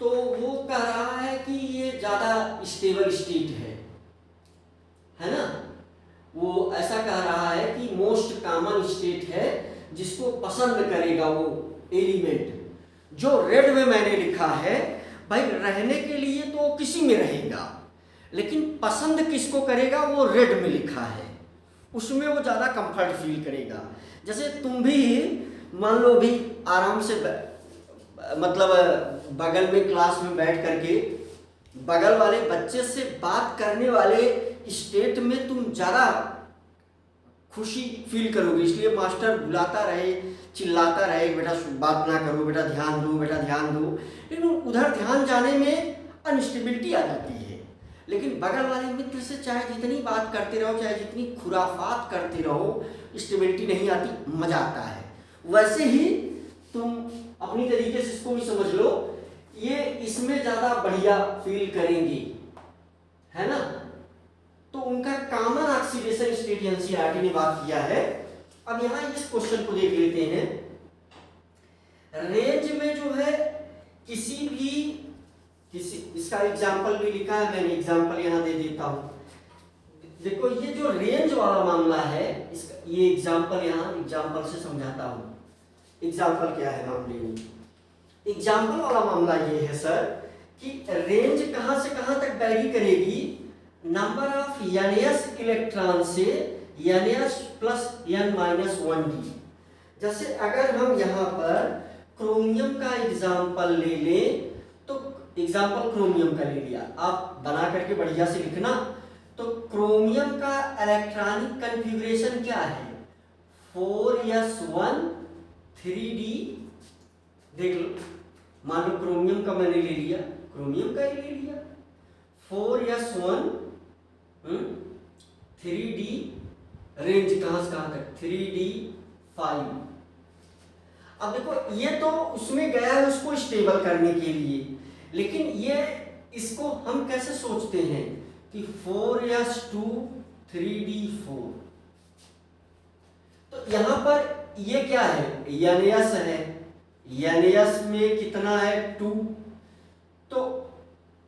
तो वो कह रहा है कि ये ज़्यादा स्टेबल स्टेट है ना। वो ऐसा कह रहा है कि मोस्ट कॉमन स्टेट है जिसको पसंद करेगा वो एलिमेंट। जो रेड में मैंने लिखा है भाई, रहने के लिए तो किसी में रहेगा, लेकिन पसंद किसको करेगा वो रेड में लिखा है, उसमें वो ज़्यादा कंफर्ट फील करेगा। जैसे तुम भी मान लो भी आराम से मतलब बगल में क्लास में बैठ करके बगल वाले बच्चे से बात करने वाले स्टेट में तुम ज़्यादा खुशी फील करोगे, इसलिए मास्टर बुलाता रहे, चिल्लाता रहे, बेटा बात ना करो, बेटा ध्यान दो, बेटा ध्यान दो, लेकिन उधर ध्यान जाने में अनस्टेबिलिटी आ जाती है। लेकिन बगल वाले मित्र से चाहे जितनी बात करते रहो, चाहे जितनी खुराफात करते रहो, स्टेबिलिटी नहीं आती, मजा आता है। वैसे ही तुम अपनी तरीके से इसको भी समझ लो, ये इसमें ज़्यादा बढ़िया फील करेंगे, है ना। तो उनका कॉमन ऑक्सीडेशन स्टेट एनसीईआरटी ने बात किया है। अब यहाँ इस क्वेश्चन को देख लेते हैं। रेंज में जो है किसी इसका एग्जाम्पल भी लिखा है, मैंने एग्जाम्पल यहाँ दे देता हूँ। देखो ये जो रेंज वाला मामला है, इसका ये एग्जाम्पल यहाँ एग्जाम्पल से समझाता हूँ। एग्जाम्पल क्या है मामले में? एग्जाम्पल वाला मामला ये है सर कि रेंज कहाँ से कहाँ तक वैरी करेगी, नंबर ऑफ एनएस इलेक्ट्रॉन से NS plus N minus 1d। जैसे अगर हम यहाँ पर क्रोमियम का एग्जाम्पल ले लें, तो एग्जाम्पल क्रोमियम का ले लिया, आप बना करके बढ़िया से लिखना। तो क्रोमियम का इलेक्ट्रॉनिक कन्फिग्रेशन क्या है, 4s1 3d। देख लो, मान लो क्रोमियम का मैंने ले लिया, क्रोमियम का ही ले लिया, 4s1 3d, रेंज कहां से कहां तक 3d 5। अब देखो ये तो उसमें गया है उसको स्टेबल करने के लिए, लेकिन ये इसको हम कैसे सोचते हैं कि 4s2 3d 4। तो यहां पर ये क्या है, एनएस है, एनएस में कितना है 2, तो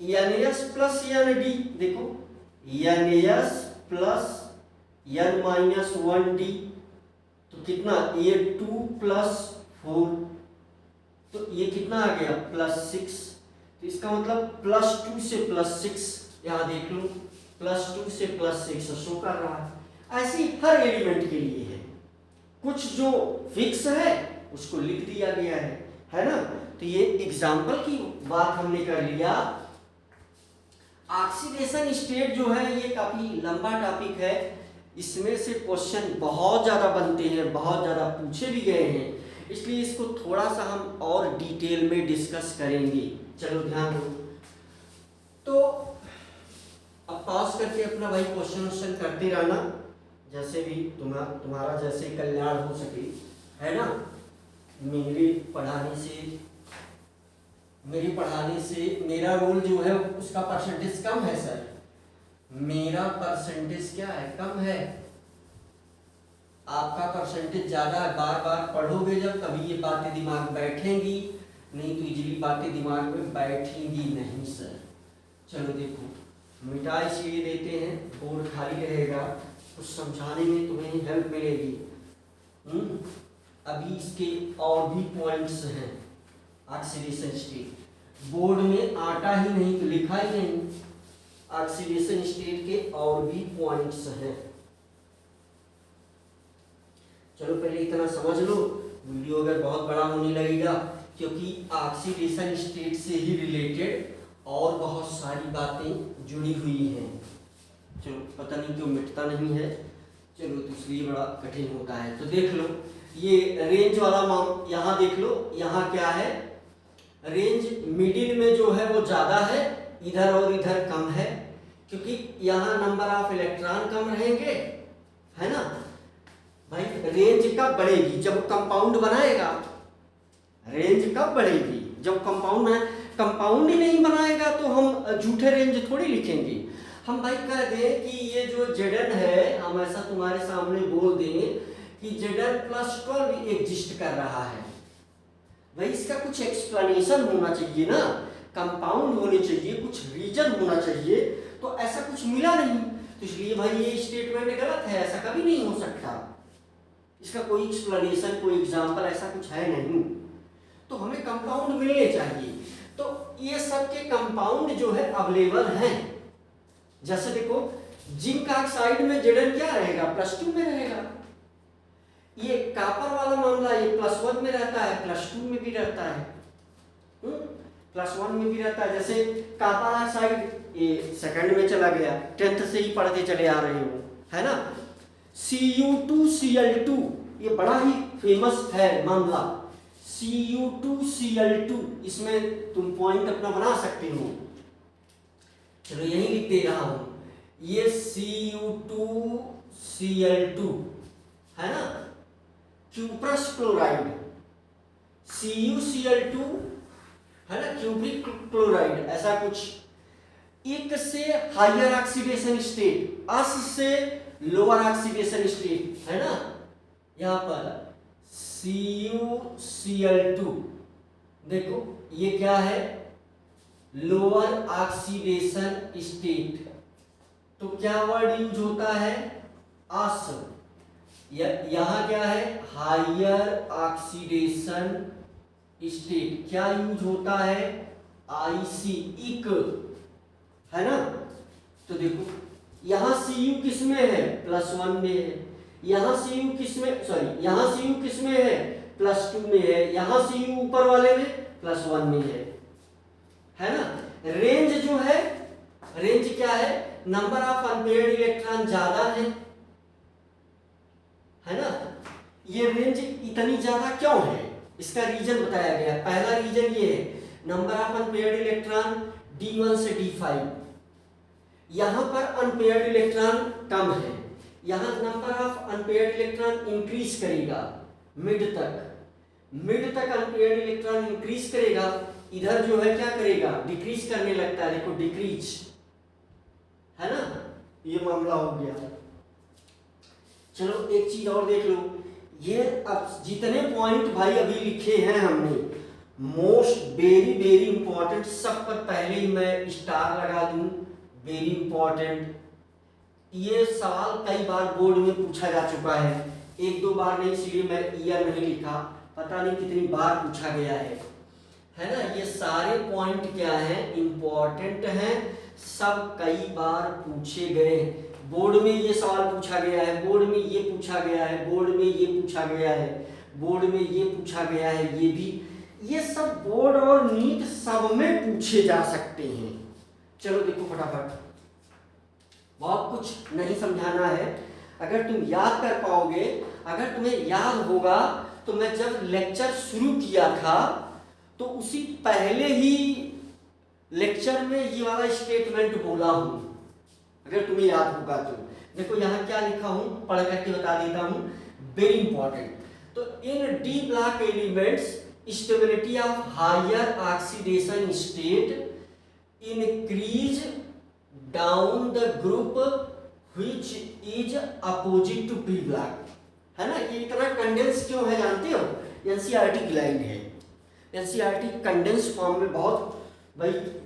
एनएस प्लस एनडी, देखो NS plus N minus 1d, तो कितना, ये 2 प्लस 4, तो ये कितना आ गया +6। तो इसका मतलब +2 से +6, यहाँ देख लो +2 से +6 शो कर रहा है। ऐसे ही हर एलिमेंट के लिए है, कुछ जो फिक्स है उसको लिख दिया गया है ना। तो ये एग्जाम्पल की बात हमने कर लिया। ऑक्सीडेशन स्टेट जो है ये काफी लंबा टॉपिक है, इसमें से क्वेश्चन बहुत ज्यादा बनते हैं, बहुत ज्यादा पूछे भी गए हैं, इसलिए इसको थोड़ा सा हम और डिटेल में डिस्कस करेंगे। चलो ध्यान दो। तो अब पास करके अपना भाई क्वेश्चन करते रहना, जैसे भी तुम्हारा जैसे कल्याण हो सके, है ना। मेरे पढ़ाने से मेरा रोल जो है उसका परसेंटेज कम है सर, मेरा परसेंटेज क्या है, कम है। आपका परसेंटेज ज़्यादा है। बार बार पढ़ोगे जब, तभी ये बातें दिमाग में बैठेंगी, नहीं तो इजीली बातें दिमाग में बैठेंगी नहीं सर। चलो देखो, मिटा इसलिए देते हैं, बोर्ड खाली रहेगा, कुछ समझाने में तुम्हें हेल्प मिलेगी। अभी इसके और भी पॉइंट्स हैं। ऑक्सीडेशन स्टेट बोर्ड में आता ही नहीं तो लिखा ही नहीं, ऑक्सीडेशन स्टेट के और भी पॉइंट्स हैं। चलो पहले इतना समझ लो, वीडियो अगर बहुत बड़ा होने लगेगा, क्योंकि ऑक्सीडेशन स्टेट से ही रिलेटेड और बहुत सारी बातें जुड़ी हुई हैं। चलो पता नहीं क्यों मिटता नहीं है, चलो तो इसलिए बड़ा कठिन होता है। तो देख लो ये रेंज वाला यहाँ देख लो, यहाँ क्या है, रेंज मिडिल में जो है वो ज़्यादा है, इधर और इधर कम है, क्योंकि यहाँ नंबर ऑफ इलेक्ट्रॉन कम रहेंगे, है ना भाई। रेंज कब बढ़ेगी, जब कंपाउंड बनाएगा। रेंज कब बढ़ेगी, जब कंपाउंड है। कंपाउंड ही नहीं बनाएगा तो हम झूठे रेंज थोड़ी लिखेंगे। हम भाई कह दें कि ये जो Zn है, हम ऐसा तुम्हारे सामने बोल दें कि Zn+12 एग्जिस्ट कर रहा है, भाई इसका कुछ एक्सप्लेनेशन होना चाहिए ना। कंपाउंड होने चाहिए, कुछ रीजन होना चाहिए, तो ऐसा कुछ मिला नहीं। तो इसलिए भाई ये स्टेटमेंट गलत है, ऐसा कभी नहीं हो सकता। इसका कोई एक्सप्लेनेशन, कोई एग्जांपल ऐसा कुछ है नहीं। तो हमें कंपाउंड मिलने चाहिए। तो ये सब के कंपाउंड जो है अवेलेबल हैं। जैसे देखो जिंक ऑक्साइड में Zn क्या रहेगा, +2 में रहेगा। ये कॉपर वाला मामला ये +1 में रहता है, +2 में भी रहता है, +1 में भी रहता है। जैसे कॉपर ऑक्साइड ये सेकंड में चला गया, 10th से ही पढ़ते चले आ रहे हो, है ना। Cu2Cl2 ये बड़ा ही फेमस है मामला, Cu2Cl2, इसमें तुम पॉइंट अपना बना सकते हो। चलो यही लिख दे रहा हूं, ये Cu2Cl2 है ना, क्यूप्रस क्लोराइड, CuCl2 है ना, क्यूप्रिक क्लोराइड, ऐसा कुछ। एक से हायर ऑक्सीडेशन स्टेट, अस से लोअर ऑक्सीडेशन स्टेट, है ना। यहां पर CuCl2 देखो ये क्या है, लोअर ऑक्सीडेशन स्टेट। तो क्या वर्ड यूज होता है, अस। यहां क्या है, हायर ऑक्सीडेशन स्टेट, क्या यूज होता है, IC, इक, है ना। तो देखो यहां Cu किस में है, +1 में है, यहां Cu किस में, सॉरी यहां Cu किस में है, +2 में है, यहां Cu ऊपर वाले में +1 में है ना। रेंज जो है, रेंज क्या है, नंबर ऑफ अनपेयर्ड इलेक्ट्रॉन ज्यादा है ना। ये रेंज इतनी ज्यादा क्यों है, इसका रीजन बताया गया। पहला रीजन ये है, number of unpaired electron D1 से D5, यहां पर अनपेयर्ड इलेक्ट्रॉन कम है, यहां number of unpaired electron increase करेगा मिड तक अनपेयर्ड इलेक्ट्रॉन इंक्रीज करेगा, इधर जो है क्या करेगा, डिक्रीज करने लगता है। देखो डिक्रीज, है ना, ये मामला हो गया। चलो एक चीज और देख लो, ये अब जितने पॉइंट भाई अभी लिखे हैं हमने, मोस्ट वेरी वेरी इंपॉर्टेंट, सब पर पहले ही मैं स्टार लगा दूं, वेरी इंपॉर्टेंट। ये सवाल कई बार बोर्ड में पूछा जा चुका है, 1-2 बार नहीं, इसलिए मैं ईयर नहीं लिखा, पता नहीं कितनी बार पूछा गया है ना। ये सारे पॉइंट क्या है, इंपॉर्टेंट हैं, सब कई बार पूछे गए। बोर्ड में ये सवाल पूछा गया है, बोर्ड में ये पूछा गया है, बोर्ड में ये पूछा गया है, बोर्ड में ये पूछा गया है, ये भी, ये सब बोर्ड और नीट सब में पूछे जा सकते हैं। चलो देखो फटाफट, बहुत कुछ नहीं समझाना है, अगर तुम याद कर पाओगे, अगर तुम्हें याद होगा तो मैं जब लेक्चर शुरू किया था तो उसी पहले ही लेक्चर में ये वाला स्टेटमेंट बोला हूं, अगर तुम्हें याद होगा तो। देखो यहां क्या लिखा हूं, पढ़ करके बता देता हूं, वेरी इंपॉर्टेंट। तो in D block elements stability of higher oxidation state increase down the group which is opposite to P block, है ना। ये इतना कंडेंस क्यों है जानते हो, एनसीईआरटी की लाइन है। एनसीईआरटी कंडेंस फॉर्म में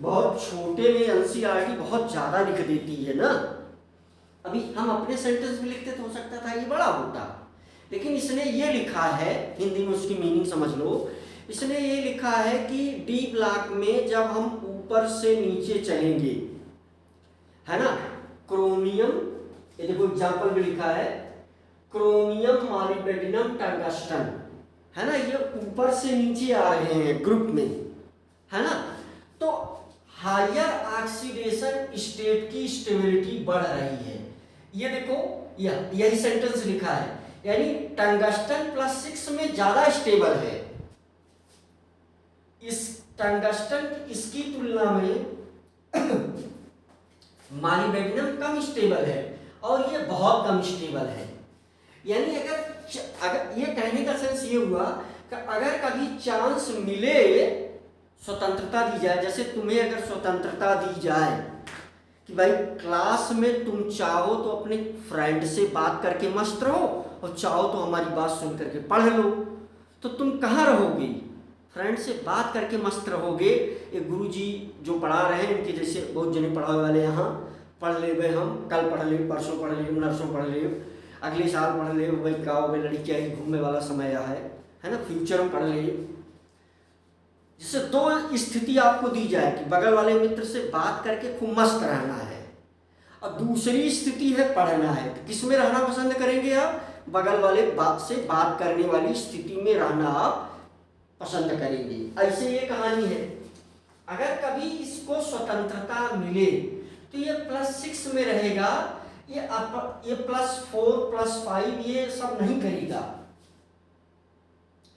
बहुत छोटे में एनसीईआरटी बहुत ज्यादा लिख देती है ना। अभी हम अपने सेंटेंस में लिखते तो हो सकता था ये बड़ा होता, लेकिन इसने ये लिखा है, हिंदी में उसकी मीनिंग समझ लो, इसने ये लिखा है कि डी ब्लॉक में जब हम ऊपर से नीचे चलेंगे, है ना, क्रोमियम, ये देखो एग्जाम्पल में लिखा है क्रोमियम मॉलिब्डेनम टंगस्टन, है ना, ये ऊपर से नीचे आ रहे हैं ग्रुप में, है ना। तो हायर ऑक्सीडेशन स्टेट की स्टेबिलिटी बढ़ रही है। ये देखो यही सेंटेंस लिखा है, यानी टंगस्टन +6 में ज्यादा स्टेबल है, इस टंगस्टन इसकी तुलना में मॉलिब्डेनम कम स्टेबल है और ये बहुत कम स्टेबल है। यानी अगर ये कहने का सेंस ये हुआ कि अगर कभी चांस मिले, स्वतंत्रता दी जाए, जैसे तुम्हें अगर स्वतंत्रता दी जाए कि भाई क्लास में तुम चाहो तो अपने फ्रेंड से बात करके मस्त रहो और चाहो तो हमारी बात सुन करके पढ़ लो, तो तुम कहाँ रहोगे, फ्रेंड से बात करके मस्त रहोगे। एक गुरुजी जो पढ़ा रहे हैं इनके जैसे बहुत जने पढ़ावे वाले यहाँ पढ़ ले हम, कल पढ़ ले, परसों पढ़ ले, नरसों पढ़ ले, अगले साल पढ़ ले, भाई गाँव में लड़कियाँ ही घूमने वाला समय है ना, फ्यूचर में पढ़ ले। जिससे दो स्थिति आपको दी जाए कि बगल वाले मित्र से बात करके खूब मस्त रहना है, और दूसरी स्थिति है पढ़ना है। तो किस में रहना पसंद करेंगे आप? बगल वाले से बात करने वाली स्थिति में रहना आप पसंद करेंगे। ऐसे ये कहानी है। अगर कभी इसको स्वतंत्रता मिले तो ये +6 में रहेगा, ये +4 +5 ये सब नहीं करेगा,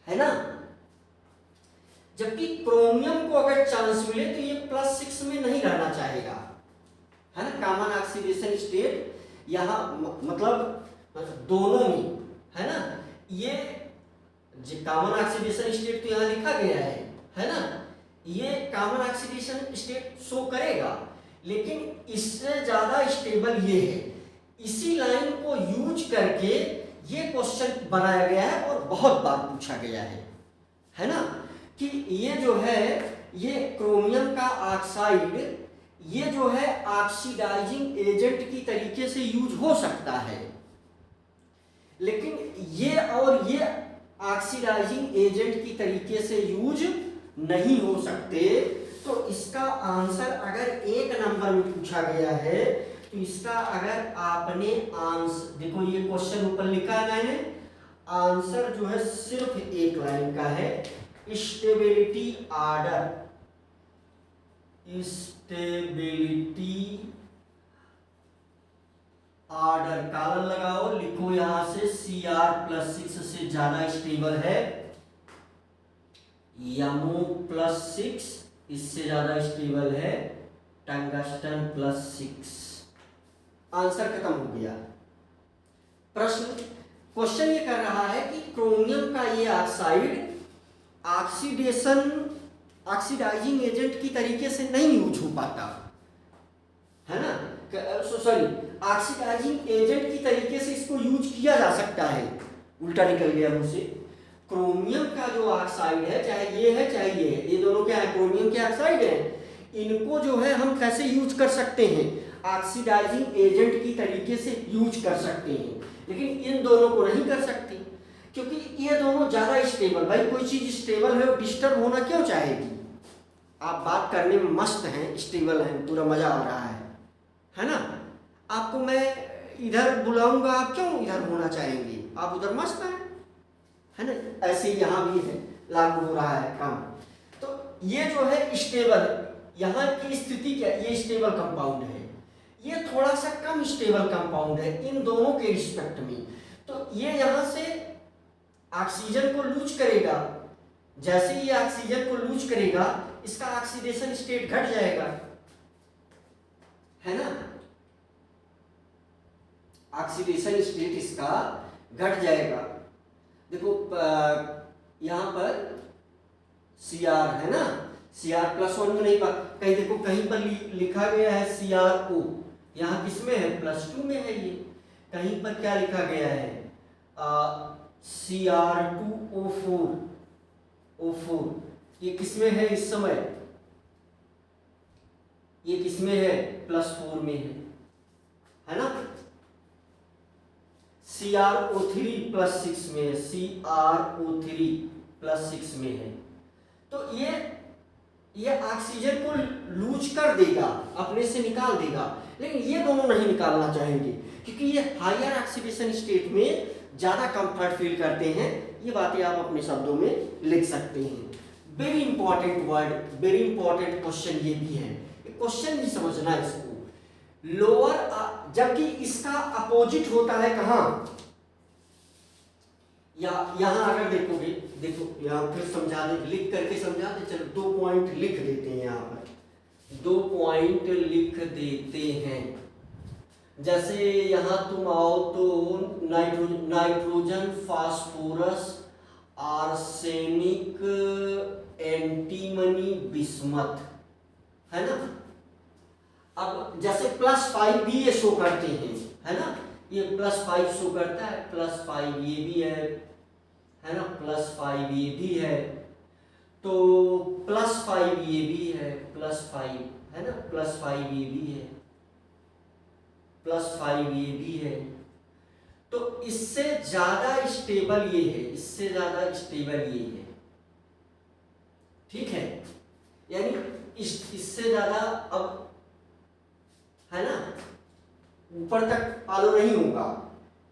है ना। जबकि क्रोमियम को अगर चांस मिले तो ये +6 में नहीं रहना चाहेगा, है ना। कॉमन ऑक्सीडेशन स्टेट यहाँ मतलब दोनों में, है ना। ये कॉमन ऑक्सीडेशन स्टेट तो यहाँ लिखा गया है ना। ये कॉमन ऑक्सीडेशन स्टेट शो करेगा, लेकिन इससे ज्यादा स्टेबल ये है। इसी लाइन को यूज करके ये क्वेश्चन बनाया गया है और बहुत बार पूछा गया है ना, कि ये जो है ये क्रोमियम का ऑक्साइड ये जो है ऑक्सीडाइजिंग एजेंट की तरीके से यूज हो सकता है, लेकिन ये और ये ऑक्सीडाइजिंग एजेंट की तरीके से यूज नहीं हो सकते। तो इसका आंसर अगर 1 नंबर में पूछा गया है तो इसका अगर आपने आंसर देखो, ये क्वेश्चन ऊपर लिखा है मैंने, आंसर जो है सिर्फ 1 लाइन का है, stability order, stability order column लगाओ, लिखो यहां से Cr+6 से ज्यादा स्टेबल है, Mo+6 इससे ज्यादा स्टेबल है, टंगस्टन +6। आंसर खत्म हो गया। क्वेश्चन ये कर रहा है कि क्रोमियम का ये ऑक्साइड ऑक्सीडाइजिंग एजेंट की तरीके से नहीं यूज हो पाता, है ना। सॉरी, ऑक्सीडाइजिंग एजेंट की तरीके से इसको यूज किया जा सकता है, उल्टा निकल गया मुझसे। क्रोमियम का जो ऑक्साइड है, चाहे ये है चाहे ये है, ये दोनों क्या है? क्रोमियम के ऑक्साइड है। इनको जो है हम कैसे यूज कर सकते हैं? ऑक्सीडाइजिंग एजेंट की तरीके से यूज कर सकते हैं, लेकिन इन दोनों को नहीं कर सकते, क्योंकि ये दोनों ज्यादा स्टेबल। भाई कोई चीज स्टेबल है, डिस्टर्ब होना क्यों चाहेगी? आप बात करने में मस्त हैं, स्टेबल हैं, पूरा मजा आ रहा है ना। आपको मैं इधर बुलाऊंगा, आप क्यों इधर होना चाहेंगे? आप उधर मस्त हैं, है ना। ऐसे यहाँ भी है, लागू हो रहा है काम। तो ये जो है स्टेबल, यहाँ की स्थिति क्या? ये स्टेबल कंपाउंड है, ये थोड़ा सा कम स्टेबल कंपाउंड है इन दोनों के रिस्पेक्ट में। तो ये यहाँ से ऑक्सीजन को लूज करेगा, जैसे ये ऑक्सीजन को लूज करेगा इसका ऑक्सीडेशन स्टेट घट जाएगा, है ना। ऑक्सीडेशन स्टेट इसका घट जाएगा। देखो यहां पर Cr है ना, Cr+1 में नहीं, कहीं देखो कहीं पर लिखा गया है CrO, यहाँ किसमें है? +2 में है। ये कहीं पर क्या लिखा गया है? Cr2O4, O4 ये किसमें है इस समय? ये किसमें है? +4 में है ना। CrO3+6 में है, CrO3+6 में है। तो ये ऑक्सीजन को लूज कर देगा, अपने से निकाल देगा, लेकिन ये दोनों नहीं निकालना चाहेंगे, क्योंकि ये हायर ऑक्सीडेशन स्टेट में ज्यादा कंफर्ट फील करते हैं। ये बातें आप अपने शब्दों में लिख सकते हैं। Very important word, very important question ये भी है, क्वेश्चन भी समझना है इसको। लोअर, जबकि इसका अपोजिट होता है कहाँ? यहां अगर देखोगे, देखो यहां फिर समझा दे, लिख करके समझा दे। चलो 2 पॉइंट लिख देते हैं, यहाँ पर 2 पॉइंट लिख देते हैं। जैसे यहां तुम आओ तो nitrogen, phosphorus, arsenic, antimony, bismuth, है ना। अब जैसे +5 भी ये शो करते हैं, है ना। ये +5 शो करता है, +5 ये भी है ना, +5 ये भी है। तो +5 ये भी है, +5 है ना, +5 ये भी है, +5 ये भी है। तो इससे ज्यादा स्टेबल ये है, इससे ज्यादा स्टेबल ये है, ठीक है। यानी इससे ज्यादा अब है ना ऊपर तक फॉलो नहीं होगा,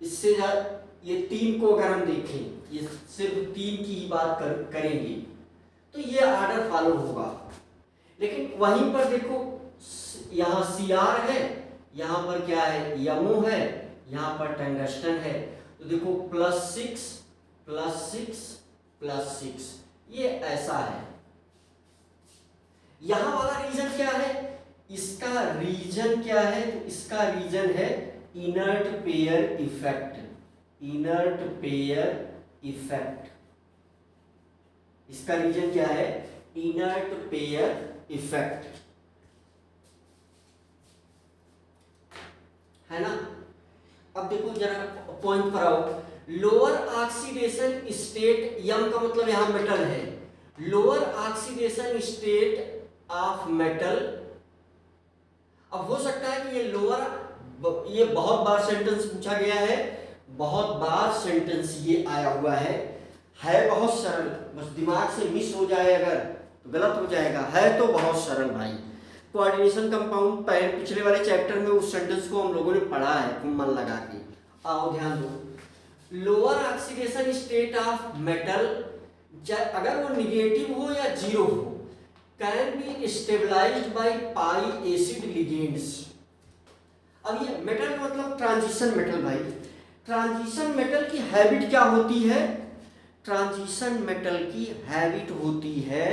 इससे ज्यादा ये 3 को अगर हम देखें, ये सिर्फ 3 की ही बात करेंगे तो ये ऑर्डर फॉलो होगा। लेकिन वहीं पर देखो यहाँ Cr है, यहाँ पर क्या है, यमो है, यहाँ पर टंगस्टन है। तो देखो +6 +6 +6 ये ऐसा है। यहाँ वाला रीजन क्या है, इसका रीजन क्या है, तो इसका रीजन है inert pair effect, inert pair effect. इसका रीजन क्या है, इनर्ट पेयर इफेक्ट, है ना। अब देखो जरा पॉइंट पर आओ, लोअर ऑक्सीडेशन स्टेट, यम का मतलब यहां मेटल है, lower oxidation state of metal. अब हो सकता है कि ये लोअर, ये बहुत बार सेंटेंस पूछा गया है, बहुत बार सेंटेंस ये आया हुआ है बहुत सरल, बस दिमाग से मिस हो जाए अगर तो गलत हो जाएगा, है तो बहुत सरल भाई। कोऑर्डिनेशन कंपाउंड पिछले वाले चैप्टर में उस सेंटेंस को हम लोगों ने पढ़ा है, खूब मन लगा के। आओ ध्यान दो, lower oxidation state of metal, अगर वो निगेटिव हो या जीरो हो, can be stabilised by pi acid ligands. अब ये मेटल का मतलब ट्रांजिशन मेटल भाई, ट्रांजिशन मेटल की हैबिट क्या होती है, ट्रांजिशन मेटल की हैबिट होती है,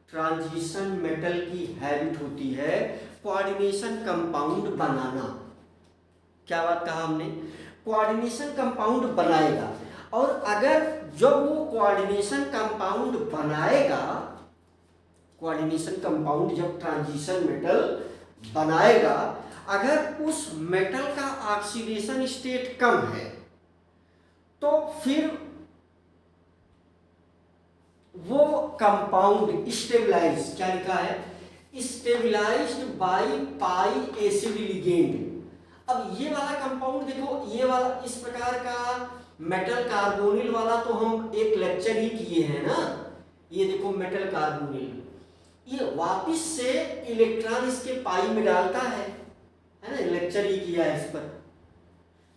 ट्रांजिशन मेटल की हैबिट होती है कोऑर्डिनेशन कंपाउंड बनाना। क्या बात कहा हमने, कोऑर्डिनेशन कंपाउंड बनाएगा। और अगर जब वो कोऑर्डिनेशन कंपाउंड बनाएगा, कोऑर्डिनेशन कंपाउंड जब ट्रांजिशन मेटल बनाएगा, अगर उस मेटल का ऑक्सीडेशन स्टेट कम है तो फिर वो कंपाउंड स्टेबलाइज, क्या लिखा है, stabilised by pi acid ligand. अब ये वाला कंपाउंड देखो, ये वाला इस प्रकार का मेटल कार्बोनिल वाला तो हम एक लेक्चर ही किए हैं ना, ये देखो मेटल कार्बोनिल, ये वापिस से इलेक्ट्रॉन इसके पाई में डालता है ना, लेक्चर ही किया है इस पर।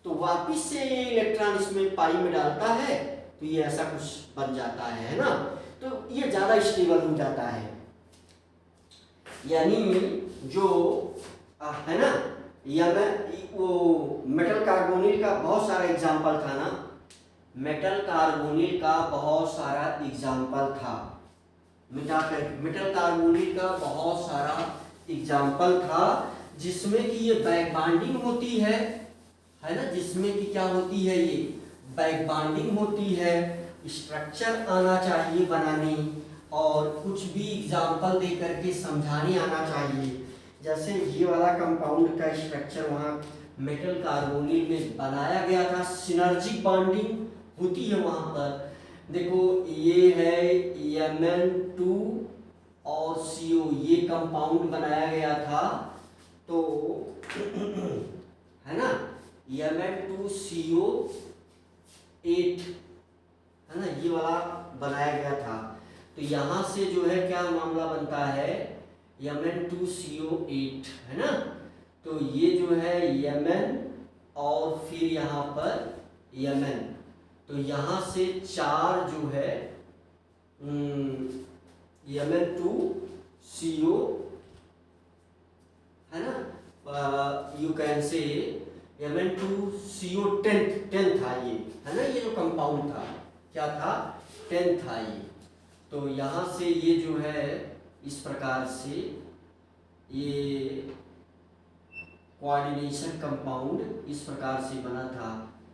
तो वापिस से ये इलेक्ट्रॉन इसमें पाई में डालता है तो ये ऐसा कुछ बन जाता है ना, तो ये ज्यादा स्टेबल हो जाता है। यानी जो है ना, या वो मेटल कार्बोनिल का बहुत सारा एग्जाम्पल था ना, मेटल कार्बोनिल का बहुत सारा एग्जाम्पल था, मेटल कार्बोनिल का बहुत सारा एग्जाम्पल था, जिसमें कि ये बैक बॉन्डिंग होती है ना, जिसमें कि क्या होती है, ये बैक बॉन्डिंग होती है, स्ट्रक्चर आना चाहिए बनाने, और कुछ भी एग्जाम्पल दे करके समझाने आना चाहिए। जैसे ये वाला कंपाउंड का स्ट्रक्चर वहाँ मेटल कार्बोनिल में बनाया गया था, सिनर्जिक बॉन्डिंग होती है वहाँ पर। देखो ये है Mn2 और CO, ये कंपाउंड बनाया गया था, तो है ना, Mn2CO8 है ना, ये वाला बनाया गया था। तो यहाँ से जो है क्या मामला बनता है, Mn2CO8 है ना, तो ये जो है Mn और फिर यहाँ पर Mn, तो यहाँ से 4 जो है Mn2CO है ना, यू कैन से Mn2CO10 था ये, है ना, ये जो कंपाउंड था क्या था, 10 था ये। तो यहाँ से ये जो है इस प्रकार से ये कोऑर्डिनेशन कंपाउंड इस प्रकार से बना था,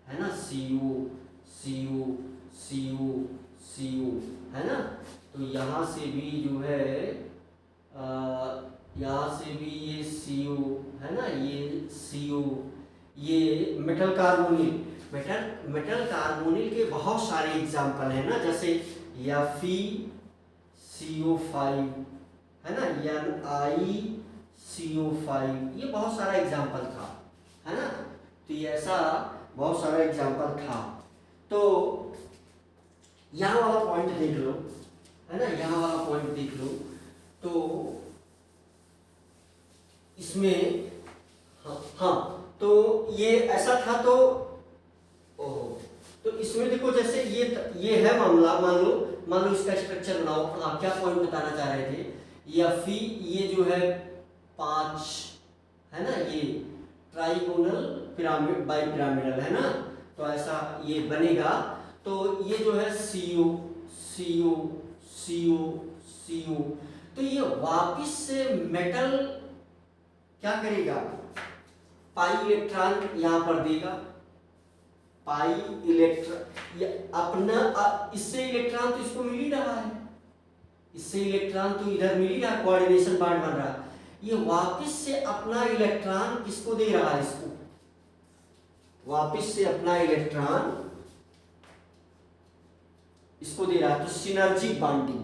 है ना, CO CO CO CO है ना। तो यहाँ से भी जो है यहाँ से भी ये CO है ना, ये CO, ये मेटल कार्बोनिल, मेटल कार्बोनिल के बहुत सारे एग्जाम्पल हैं ना, जैसे FeCO5 है ना, NiCO5, ये बहुत सारा एग्जाम्पल था, है ना। तो ये ऐसा बहुत सारा एग्जाम्पल था। तो यहाँ वाला पॉइंट देख लो, है ना, यहाँ वाला पॉइंट देख लो। तो इसमें हाँ तो ये ऐसा था। तो ओहो, तो इसमें देखो जैसे ये है मामला, मान लो इसका स्ट्रक्चर बनाओ। आप क्या पॉइंट बताना चाह रहे थे? या फिर ये जो है 5 है ना, ये ट्राइगोनल पिरामिड बाई पिरामिडल है ना, तो ऐसा ये बनेगा। तो ये जो है CO CO CO CO, तो ये वापिस से मेटल क्या करेगा? पाई इलेक्ट्रॉन यहाँ पर देगा, पाई इलेक्ट्रॉन अपना, इससे इलेक्ट्रॉन तो इसको मिल ही रहा है, इससे इलेक्ट्रॉन तो इधर मिल ही रहा है, कोऑर्डिनेशन बॉन्ड बन रहा है। ये वापिस से अपना इलेक्ट्रॉन किसको दे रहा है? इसको वापिस से अपना इलेक्ट्रॉन इसको दे रहा है। तो सिनर्जिक बॉन्डिंग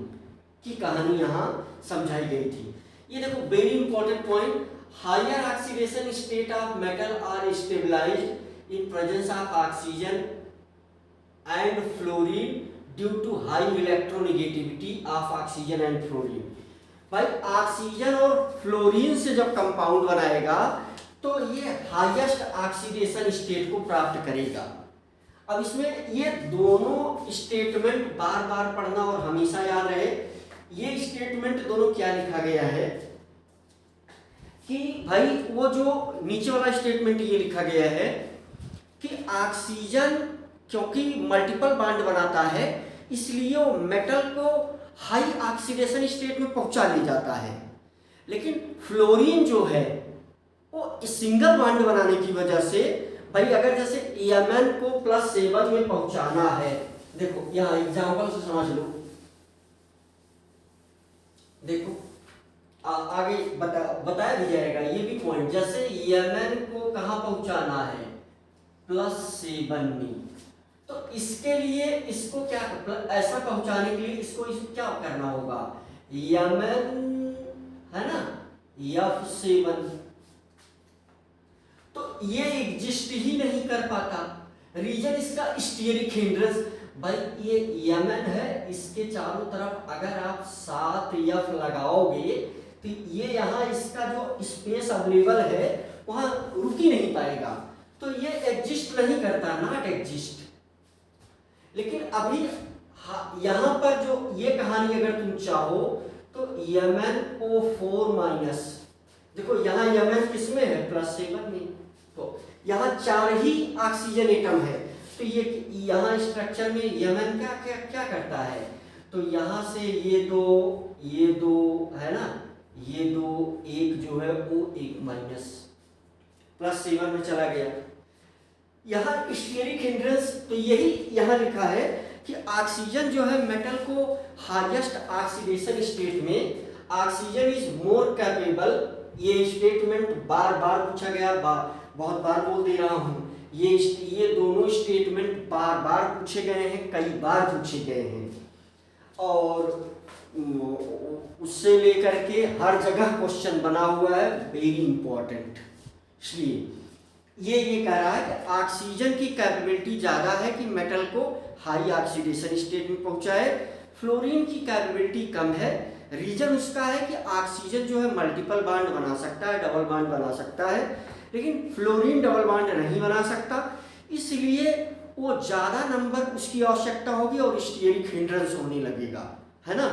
की कहानी यहां समझाई गई थी। ये देखो very important point, higher oxidation state of metal are stabilised in presence of oxygen and fluorine due to high electronegativity of oxygen and fluorine. भाई ऑक्सीजन और फ्लोरीन से जब कंपाउंड बनाएगा तो ये हाईएस्ट ऑक्सीडेशन स्टेट को प्राप्त करेगा। अब इसमें ये दोनों स्टेटमेंट बार बार पढ़ना और हमेशा याद रहे। ये स्टेटमेंट दोनों क्या लिखा गया है कि भाई वो जो नीचे वाला स्टेटमेंट ये लिखा गया है कि ऑक्सीजन क्योंकि मल्टीपल बॉन्ड बनाता है इसलिए वो मेटल को हाई ऑक्सीडेशन स्टेट में पहुंचा ले जाता है। लेकिन फ्लोरीन जो है वो सिंगल बॉन्ड बनाने की वजह से भाई अगर जैसे Mn को +7 में पहुंचाना है, देखो यहाँ एग्जांपल से समझ लो, देखो आगे बताया भी जाएगा ये भी पॉइंट। जैसे Mn को कहाँ पहुंचाना है? +7 में। तो इसके लिए इसको क्या ऐसा पहुंचाने के लिए इसको क्या करना होगा? Mn है ना, F7, तो ये एग्जिस्ट ही नहीं कर पाता। रीजन इसका स्टीयरिक हिंड्रेंस। भाई ये Mn है, इसके चारों तरफ अगर आप 7 F लगाओगे तो ये यहाँ इसका जो स्पेस अवेलेबल है वहां रुक ही नहीं पाएगा, तो ये एग्जिस्ट नहीं करता, नॉट एग्जिस्ट। लेकिन अभी यहाँ पर जो ये कहानी अगर तुम चाहो तो MnO4-, देखो यहाँ Mn किसमें है? +7 में। तो यहाँ 4 ही ऑक्सीजन एटम है, तो ये यहाँ स्ट्रक्चर में Mn क्या करता है? तो यहाँ से ये दो है ना, ये दो, एक जो है वो O1- +7 में चला गया। यहाँ स्टीयरिक हिंड्रेंस, तो यही यहाँ लिखा है कि ऑक्सीजन जो है मेटल को हाईएस्ट ऑक्सीडेशन स्टेट में, ऑक्सीजन इज मोर कैपेबल। ये स्टेटमेंट बार बार पूछा गया, बहुत बार बोल दे रहा हूँ, ये दोनों स्टेटमेंट बार बार पूछे गए हैं, कई बार पूछे गए हैं, और उससे लेकर के हर जगह क्वेश्चन बना हुआ है, वेरी इंपॉर्टेंट। इसलिए ये कह रहा है कि ऑक्सीजन की कैपेबिलिटी ज़्यादा है कि मेटल को हाई ऑक्सीडेशन स्टेट में पहुंचाए, फ्लोरीन की कैपेबिलिटी कम है। रीजन उसका है कि ऑक्सीजन जो है मल्टीपल बॉन्ड बना सकता है, डबल बॉन्ड बना सकता है, लेकिन फ्लोरीन डबल बॉन्ड नहीं बना सकता, इसलिए वो ज़्यादा नंबर उसकी आवश्यकता होगी और स्टीयरिक हिंड्रेंस होने लगेगा, है ना।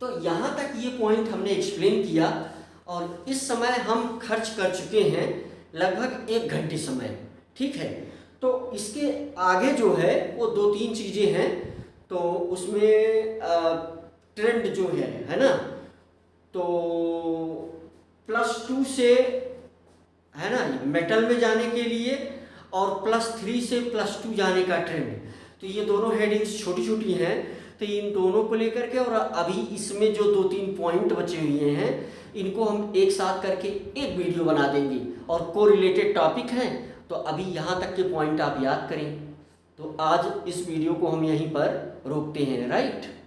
तो यहाँ तक ये पॉइंट हमने एक्सप्लेन किया, और इस समय हम खर्च कर चुके हैं लगभग 1 घंटे समय, ठीक है। तो इसके आगे जो है वो 2-3 चीज़ें हैं, तो उसमें ट्रेंड जो है ना, तो +2 से है ना मेटल में जाने के लिए, और +3 से +2 जाने का ट्रेंड। तो ये दोनों हेडिंग्स छोटी छोटी हैं, तो इन दोनों को लेकर के, और अभी इसमें जो 2-3 पॉइंट बचे हुए हैं इनको हम एक साथ करके एक वीडियो बना देंगे, और को रिलेटेड टॉपिक हैं, तो अभी यहाँ तक के पॉइंट आप याद करें। तो आज इस वीडियो को हम यहीं पर रोकते हैं, राइट।